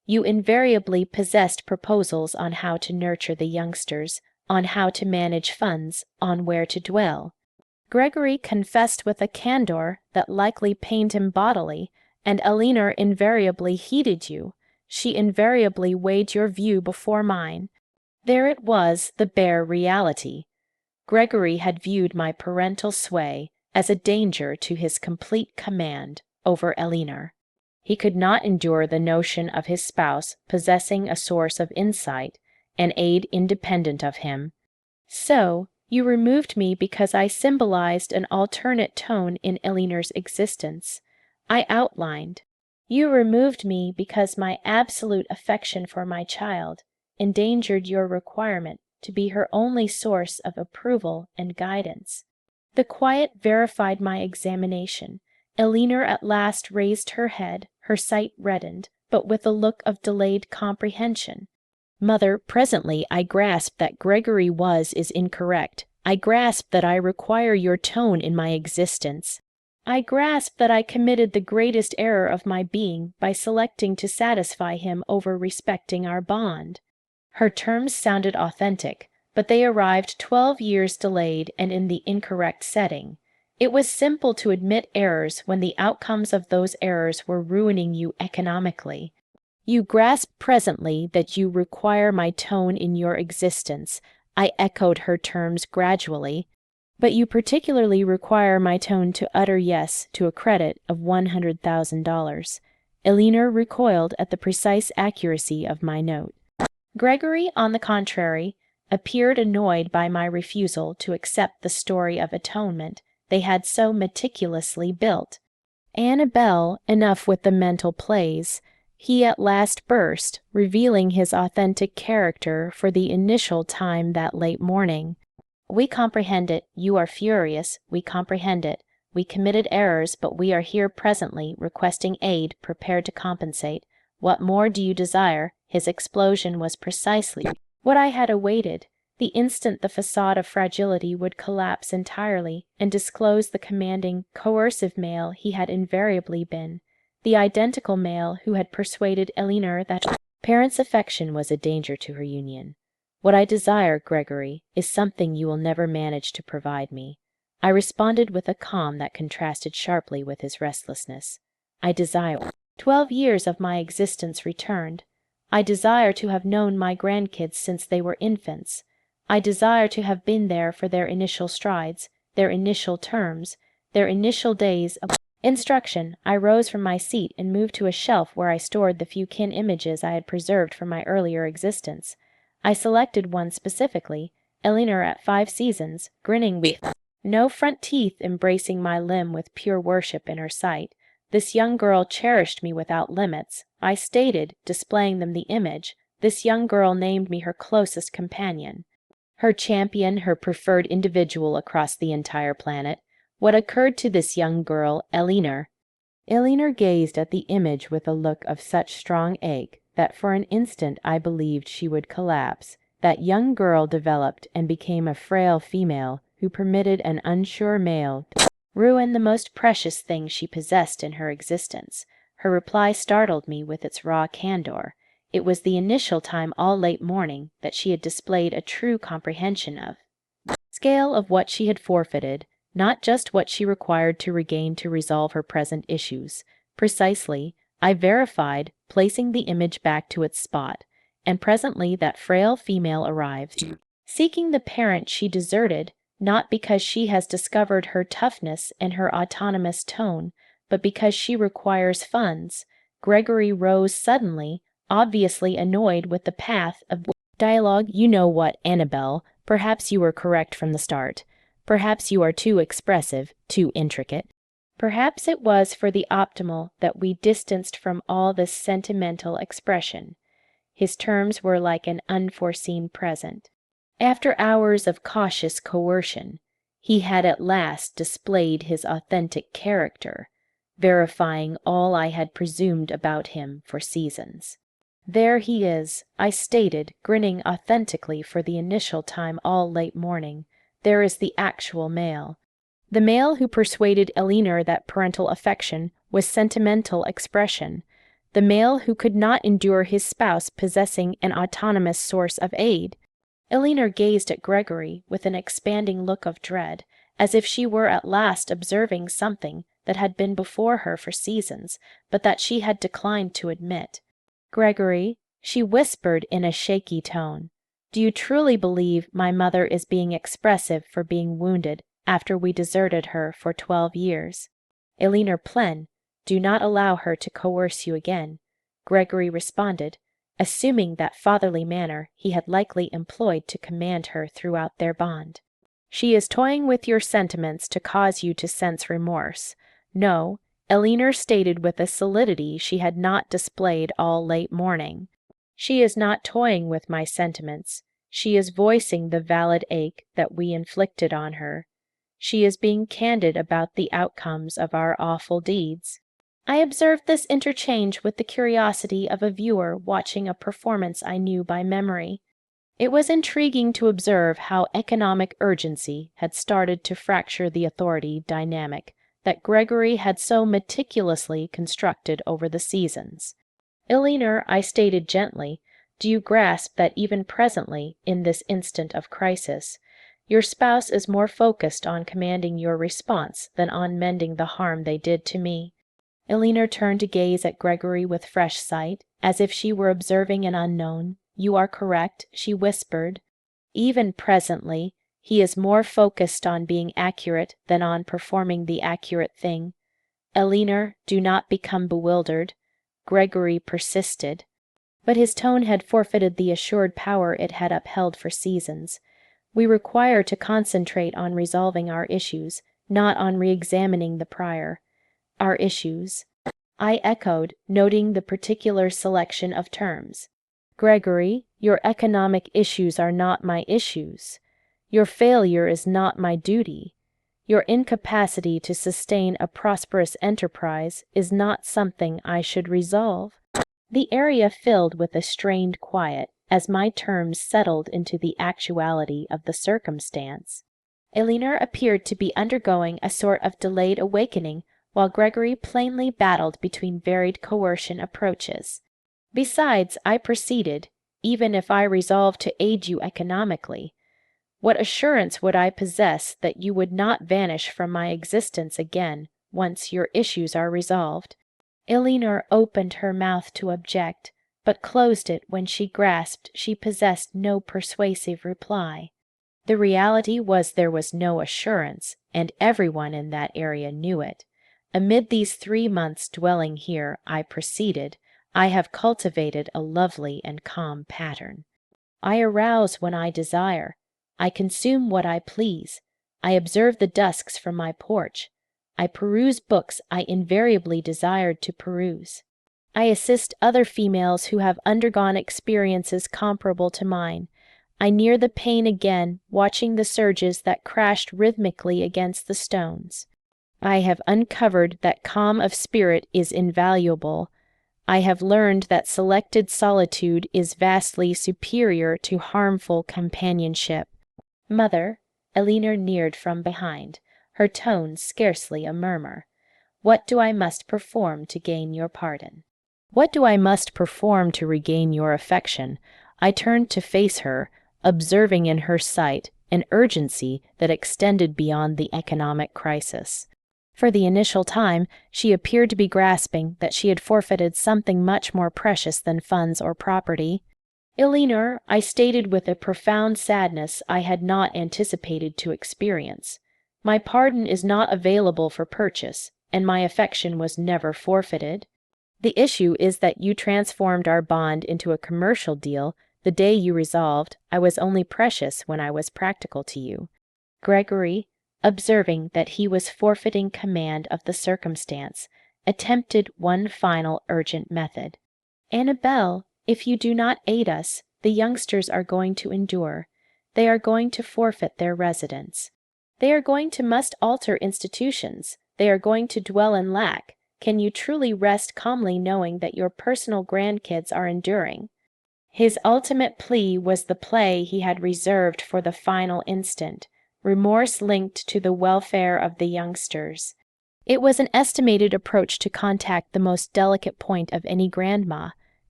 You invariably possessed proposals on how to nurture the youngsters, on how to manage funds, on where to dwell. Gregory confessed with a candor that likely pained him bodily, and Elinor invariably heeded you. She invariably weighed your view before mine. There it was, the bare reality. Gregory had viewed my parental sway as a danger to his complete command over Elinor. He could not endure the notion of his spouse possessing a source of insight, an aid independent of him. So, you removed me because I symbolized an alternate tone in Elinor's existence. I outlined. You removed me because my absolute affection for my child endangered your requirement to be her only source of approval and guidance. The quiet verified my examination. Elinor at last raised her head, her sight reddened, but with a look of delayed comprehension. Mother, presently I grasped that Gregory is incorrect. I grasped that I require your tone in my existence. I grasped that I committed the greatest error of my being by selecting to satisfy him over respecting our bond. Her terms sounded authentic, but they arrived 12 years delayed and in the incorrect setting. It was simple to admit errors when the outcomes of those errors were ruining you economically. You grasp presently that you require my tone in your existence. I echoed her terms gradually. But you particularly require my tone to utter yes to a credit of $100,000. Elinor recoiled at the precise accuracy of my note. Gregory, on the contrary, appeared annoyed by my refusal to accept the story of atonement they had so meticulously built. Annabelle, enough with the mental plays. He at last burst, revealing his authentic character for the initial time that late morning. We comprehend it. You are furious. We comprehend it. We committed errors, but we are here presently, requesting aid, prepared to compensate. What more do you desire? His explosion was precisely what I had awaited. The instant the facade of fragility would collapse entirely and disclose the commanding, coercive male he had invariably been, the identical male who had persuaded Elinor that parents' affection was a danger to her union. What I desire, Gregory, is something you will never manage to provide me. I responded with a calm that contrasted sharply with his restlessness. I desire 12 years of my existence returned. I desire to have known my grandkids since they were infants. I desire to have been there for their initial strides, their initial terms, their initial days of instruction. I rose from my seat and moved to a shelf where I stored the few kin images I had preserved from my earlier existence. I selected one specifically, Elinor at 5 seasons, grinning with no front teeth, embracing my limb with pure worship in her sight. This young girl cherished me without limits. I stated, displaying them the image. This young girl named me her closest companion, her champion, her preferred individual across the entire planet. What occurred to this young girl, Elinor? Elinor gazed at the image with a look of such strong ache that for an instant I believed she would collapse. That young girl developed and became a frail female who permitted an unsure male to ruin the most precious thing she possessed in her existence. Her reply startled me with its raw candor. It was the initial time all late morning that she had displayed a true comprehension of the scale of what she had forfeited, not just what she required to regain to resolve her present issues. Precisely, I verified, placing the image back to its spot, and presently that frail female arrived, seeking the parent she deserted, not because she has discovered her toughness and her autonomous tone, but because she requires funds. Gregory rose suddenly, obviously annoyed with the path of dialogue. You know what, Annabelle, perhaps you were correct from the start. Perhaps you are too expressive, too intricate. Perhaps it was for the optimal that we distanced from all this sentimental expression. His terms were like an unforeseen present. After hours of cautious coercion, he had at last displayed his authentic character, verifying all I had presumed about him for seasons. There he is, I stated, grinning authentically for the initial time all late morning, There is the actual male. The male who persuaded Elinor that parental affection was sentimental expression. The male who could not endure his spouse possessing an autonomous source of aid. Elinor gazed at Gregory with an expanding look of dread, as if she were at last observing something that had been before her for seasons, but that she had declined to admit. "Gregory," she whispered in a shaky tone, "do you truly believe my mother is being expressive for being wounded after we deserted her for 12 years? Elinor Plen, do not allow her to coerce you again," Gregory responded, assuming that fatherly manner he had likely employed to command her throughout their bond. "She is toying with your sentiments to cause you to sense remorse. No," Elinor stated with a solidity she had not displayed all late morning. "She is not toying with my sentiments. She is voicing the valid ache that we inflicted on her. She is being candid about the outcomes of our awful deeds." I observed this interchange with the curiosity of a viewer watching a performance I knew by memory. It was intriguing to observe how economic urgency had started to fracture the authority dynamic that Gregory had so meticulously constructed over the seasons. "Elinor," I stated gently, "do you grasp that even presently, in this instant of crisis, your spouse is more focused on commanding your response than on mending the harm they did to me?" Elinor turned to gaze at Gregory with fresh sight, as if she were observing an unknown. "You are correct," she whispered. "Even presently, he is more focused on being accurate than on performing the accurate thing." "Elinor, do not become bewildered," Gregory persisted, but his tone had forfeited the assured power it had upheld for seasons. "We require to concentrate on resolving our issues, not on re-examining the prior." "Our issues," I echoed, noting the particular selection of terms. "Gregory, your economic issues are not my issues. Your failure is not my duty. Your incapacity to sustain a prosperous enterprise is not something I should resolve." The area filled with a strained quiet as my terms settled into the actuality of the circumstance. Elinor appeared to be undergoing a sort of delayed awakening, while Gregory plainly battled between varied coercion approaches. "Besides," I proceeded, "even if I resolved to aid you economically, what assurance would I possess that you would not vanish from my existence again once your issues are resolved?" Elinor opened her mouth to object, but closed it when she grasped she possessed no persuasive reply. The reality was there was no assurance, and everyone in that area knew it. Amid these 3 months dwelling here, I proceeded, I have cultivated a lovely and calm pattern. I arouse when I desire. I consume what I please. I observe the dusks from my porch. I peruse books I invariably desired to peruse. I assist other females who have undergone experiences comparable to mine. I near the pain again, watching the surges that crashed rhythmically against the stones. I have uncovered that calm of spirit is invaluable. I have learned that selected solitude is vastly superior to harmful companionship. Mother, Elinor neared from behind, her tone scarcely a murmur. What do I must perform to gain your pardon? What do I must perform to regain your affection? I turned to face her, observing in her sight an urgency that extended beyond the economic crisis. For the initial time, she appeared to be grasping that she had forfeited something much more precious than funds or property. "Elinor," I stated with a profound sadness I had not anticipated to experience, "my pardon is not available for purchase, and my affection was never forfeited. The issue is that you transformed our bond into a commercial deal the day you resolved I was only precious when I was practical to you." Gregory, observing that he was forfeiting command of the circumstance, attempted one final urgent method. "Annabel, if you do not aid us, the youngsters are going to endure. They are going to forfeit their residence. They are going to must alter institutions. They are going to dwell in lack. Can you truly rest calmly knowing that your personal grandkids are enduring?" His ultimate plea was the play he had reserved for the final instant, remorse linked to the welfare of the youngsters. It was an estimated approach to contact the most delicate point of any grandma.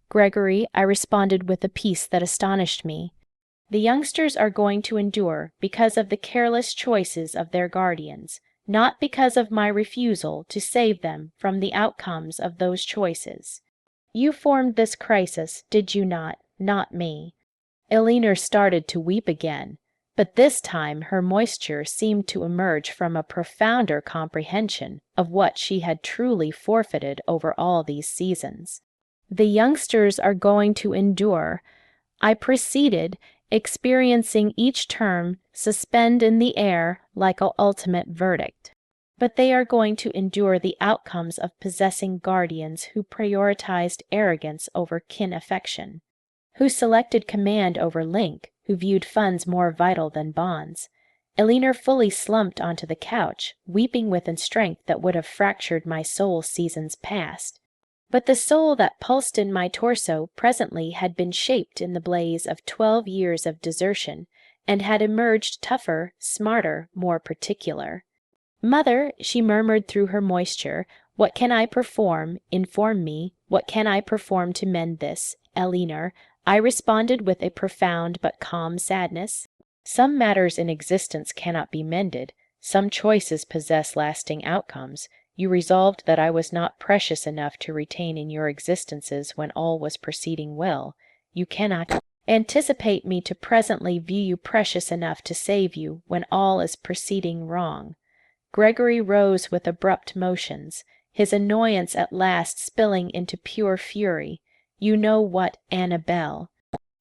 Gregory, I responded with a peace that astonished me. The youngsters are going to endure because of the careless choices of their guardians, not because of my refusal to save them from the outcomes of those choices. You formed this crisis, did you not? Not me. Eleanor started to weep again, but this time her moisture seemed to emerge from a profounder comprehension of what she had truly forfeited over all these seasons. The youngsters are going to endure, I proceeded, experiencing each term suspend in the air like an ultimate verdict. But they are going to endure the outcomes of possessing guardians who prioritized arrogance over kin affection, who selected command over link, who viewed funds more vital than bonds. Eleanor fully slumped onto the couch, weeping with a strength that would have fractured my soul seasons past. But the soul that pulsed in my torso presently had been shaped in the blaze of 12 years of desertion, and had emerged tougher, smarter, more particular. "Mother," she murmured through her moisture, "what can I perform? Inform me. What can I perform to mend this?" "Eleanor," I responded with a profound but calm sadness, "some matters in existence cannot be mended. Some choices possess lasting outcomes. You resolved that I was not precious enough to retain in your existences when all was proceeding well. You cannot anticipate me to presently view you precious enough to save you when all is proceeding wrong." Gregory rose with abrupt motions, his annoyance at last spilling into pure fury. "You know what, Annabelle?"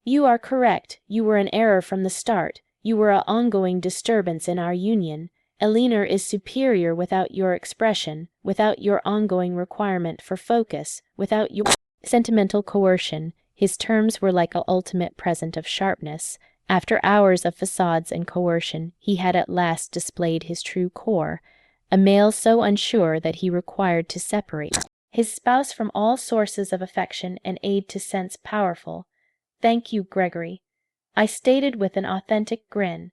"You are correct. You were in error from the start. You were an ongoing disturbance in our union. Eleanor is superior without your expression, without your ongoing requirement for focus, without your sentimental coercion." His terms were like an ultimate present of sharpness. After hours of facades and coercion, he had at last displayed his true core, a male so unsure that he required to separate his spouse from all sources of affection and aid to sense powerful. "Thank you, Gregory," I stated with an authentic grin.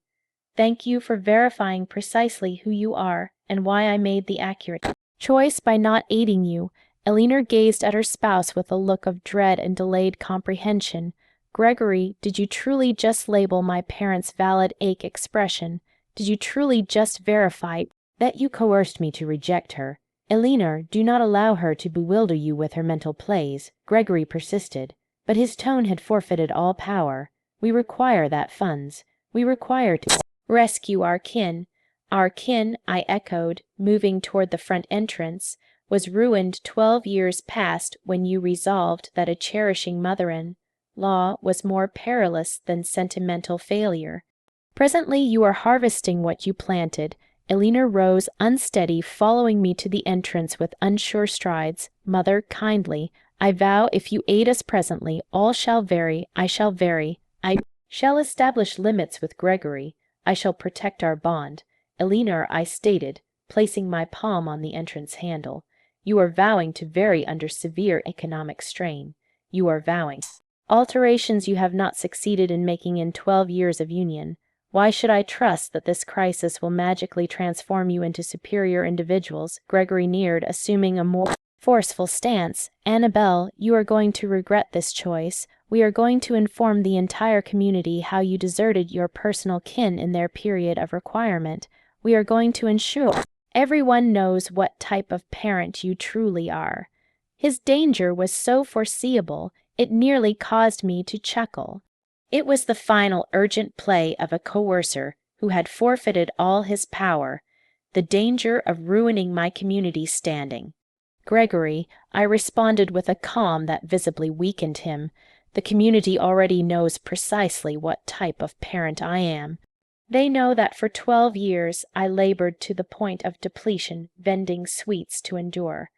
"Thank you for verifying precisely who you are and why I made the accurate choice by not aiding you." Eleanor gazed at her spouse with a look of dread and delayed comprehension. "Gregory, did you truly just label my parents' valid ache expression? Did you truly just verify that you coerced me to reject her?" "Eleanor, do not allow her to bewilder you with her mental plays," Gregory persisted, but his tone had forfeited all power. "We require that funds. We require to rescue our kin." "Our kin," I echoed, moving toward the front entrance, "was ruined 12 years past when you resolved that a cherishing mother-in-law was more perilous than sentimental failure. Presently you are harvesting what you planted." Eleanor rose unsteady, following me to the entrance with unsure strides. "Mother, kindly, I vow if you aid us presently, all shall vary. I shall vary. I shall establish limits with Gregory. I shall protect our bond." "Eleanor," I stated, placing my palm on the entrance handle, "you are vowing to vary under severe economic strain. You are vowing alterations you have not succeeded in making in 12 years of union. Why should I trust that this crisis will magically transform you into superior individuals?" Gregory neared, assuming a more forceful stance. "Annabelle, you are going to regret this choice. We are going to inform the entire community how you deserted your personal kin in their period of requirement. We are going to ensure everyone knows what type of parent you truly are." His danger was so foreseeable, it nearly caused me to chuckle. It was the final urgent play of a coercer who had forfeited all his power, the danger of ruining my community's standing. "Gregory," I responded with a calm that visibly weakened him, "the community already knows precisely what type of parent I am. They know that for 12 years I labored to the point of depletion, vending sweets to endure.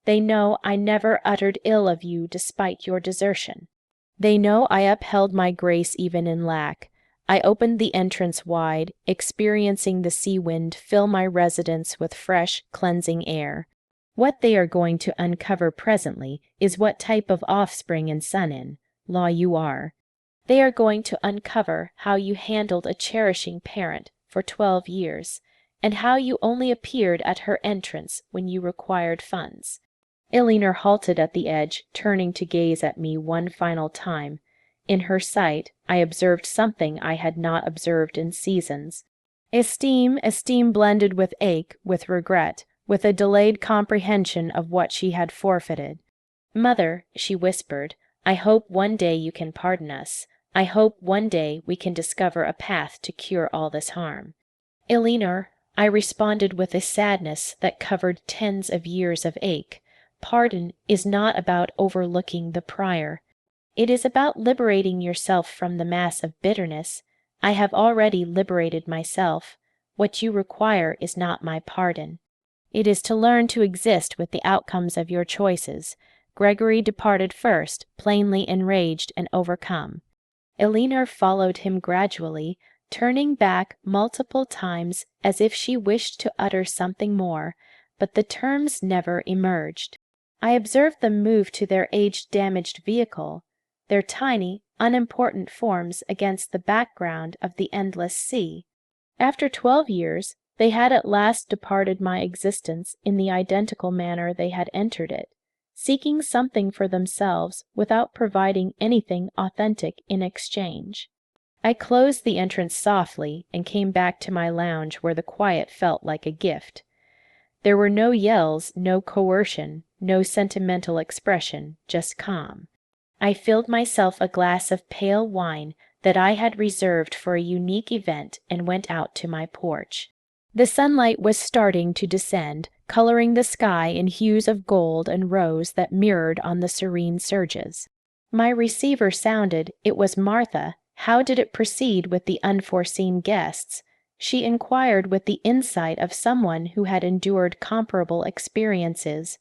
They know I never uttered ill of you despite your desertion. They know I upheld my grace even in lack. I opened the entrance wide, experiencing the sea wind fill my residence with fresh, cleansing air. What they are going to uncover presently is what type of offspring and son-in-law you are. They are going to uncover how you handled a cherishing parent for 12 years, and how you only appeared at her entrance when you required funds. Elinor halted at the edge, turning to gaze at me one final time. In her sight, I observed something I had not observed in seasons. Esteem blended with ache, with regret, with a delayed comprehension of what she had forfeited. "Mother," she whispered, "I hope one day you can pardon us. I hope one day we can discover a path to cure all this harm." "Elinor," I responded with a sadness that covered tens of years of ache, "pardon is not about overlooking the prior. It is about liberating yourself from the mass of bitterness. I have already liberated myself. What you require is not my pardon. It is to learn to exist with the outcomes of your choices." Gregory departed first, plainly enraged and overcome. Elinor followed him gradually, turning back multiple times as if she wished to utter something more, but the terms never emerged. I observed them move to their age-damaged vehicle, their tiny, unimportant forms against the background of the endless sea. After 12 years, they had at last departed my existence in the identical manner they had entered it, seeking something for themselves without providing anything authentic in exchange. I closed the entrance softly and came back to my lounge where the quiet felt like a gift. There were no yells, no coercion, no sentimental expression, just calm. I filled myself a glass of pale wine that I had reserved for a unique event and went out to my porch. The sunlight was starting to descend, coloring the sky in hues of gold and rose that mirrored on the serene surges. My receiver sounded. It was Martha. How did it proceed with the unforeseen guests? She inquired with the insight of someone who had endured comparable experiences.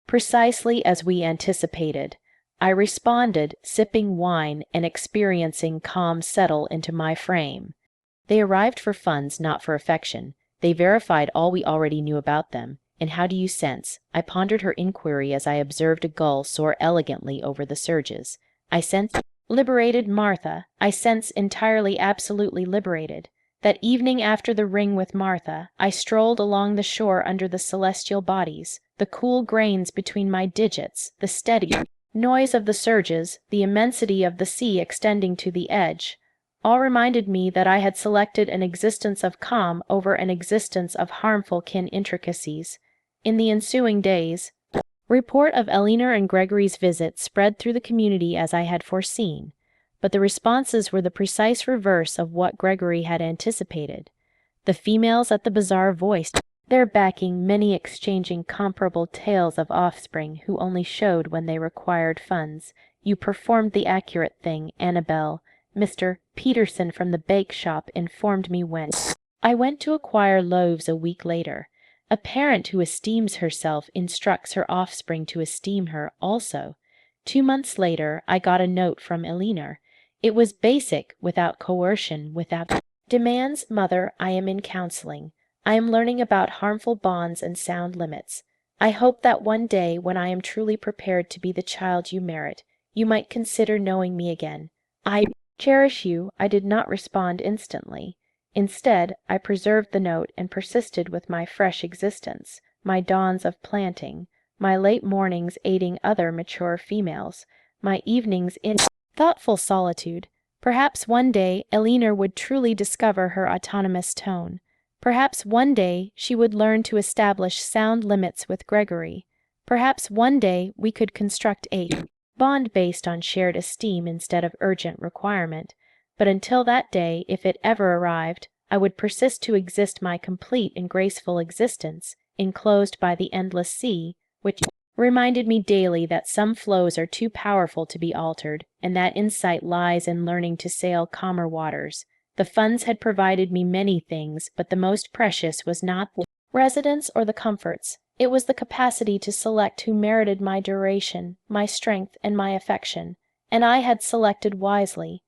"Precisely as we anticipated," I responded, sipping wine and experiencing calm settle into my frame. "They arrived for funds, not for affection. They verified all we already knew about them. And how do you sense?" I pondered her inquiry as I observed a gull soar elegantly over the surges. "I sense liberated, Martha. I sense entirely, absolutely liberated. That evening after the ring with Martha, I strolled along the shore under the celestial bodies, the cool grains between my digits, the steady noise of the surges, the immensity of the sea extending to the edge. All reminded me that I had selected an existence of calm over an existence of harmful kin intricacies. In the ensuing days, report of Elinor and Gregory's visit spread through the community as I had foreseen, but the responses were the precise reverse of what Gregory had anticipated. The females at the bazaar voiced their backing, many exchanging comparable tales of offspring who only showed when they required funds. "You performed the accurate thing, Annabelle. Mr. Peterson from the bake shop informed me when I went to acquire loaves a week later. A parent who esteems herself instructs her offspring to esteem her also. 2 months later, I got a note from Elinor. It was basic, without coercion, without demands. "Mother, I am in counseling. I am learning about harmful bonds and sound limits. I hope that one day, when I am truly prepared to be the child you merit, you might consider knowing me again. I cherish you." I did not respond instantly. Instead, I preserved the note and persisted with my fresh existence, my dawns of planting, my late mornings aiding other mature females, my evenings in thoughtful solitude. Perhaps one day Elinor would truly discover her autonomous tone. Perhaps one day she would learn to establish sound limits with Gregory. Perhaps one day we could construct a bond based on shared esteem instead of urgent requirement. But until that day, if it ever arrived, I would persist to exist my complete and graceful existence, enclosed by the endless sea, which reminded me daily that some flows are too powerful to be altered, and that insight lies in learning to sail calmer waters. The funds had provided me many things, but the most precious was not the residence or the comforts. It was the capacity to select who merited my duration, my strength, and my affection, and I had selected wisely.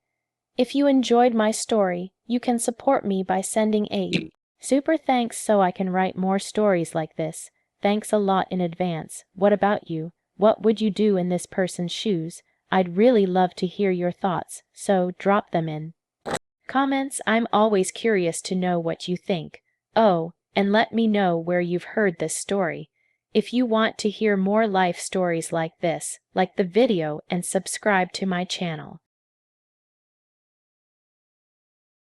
If you enjoyed my story, you can support me by sending a super thanks so I can write more stories like this. Thanks a lot in advance. What about you? What would you do in this person's shoes? I'd really love to hear your thoughts, so drop them in Comments, I'm always curious to know what you think. Oh, and let me know where you've heard this story. If you want to hear more life stories like this, like the video and subscribe to my channel.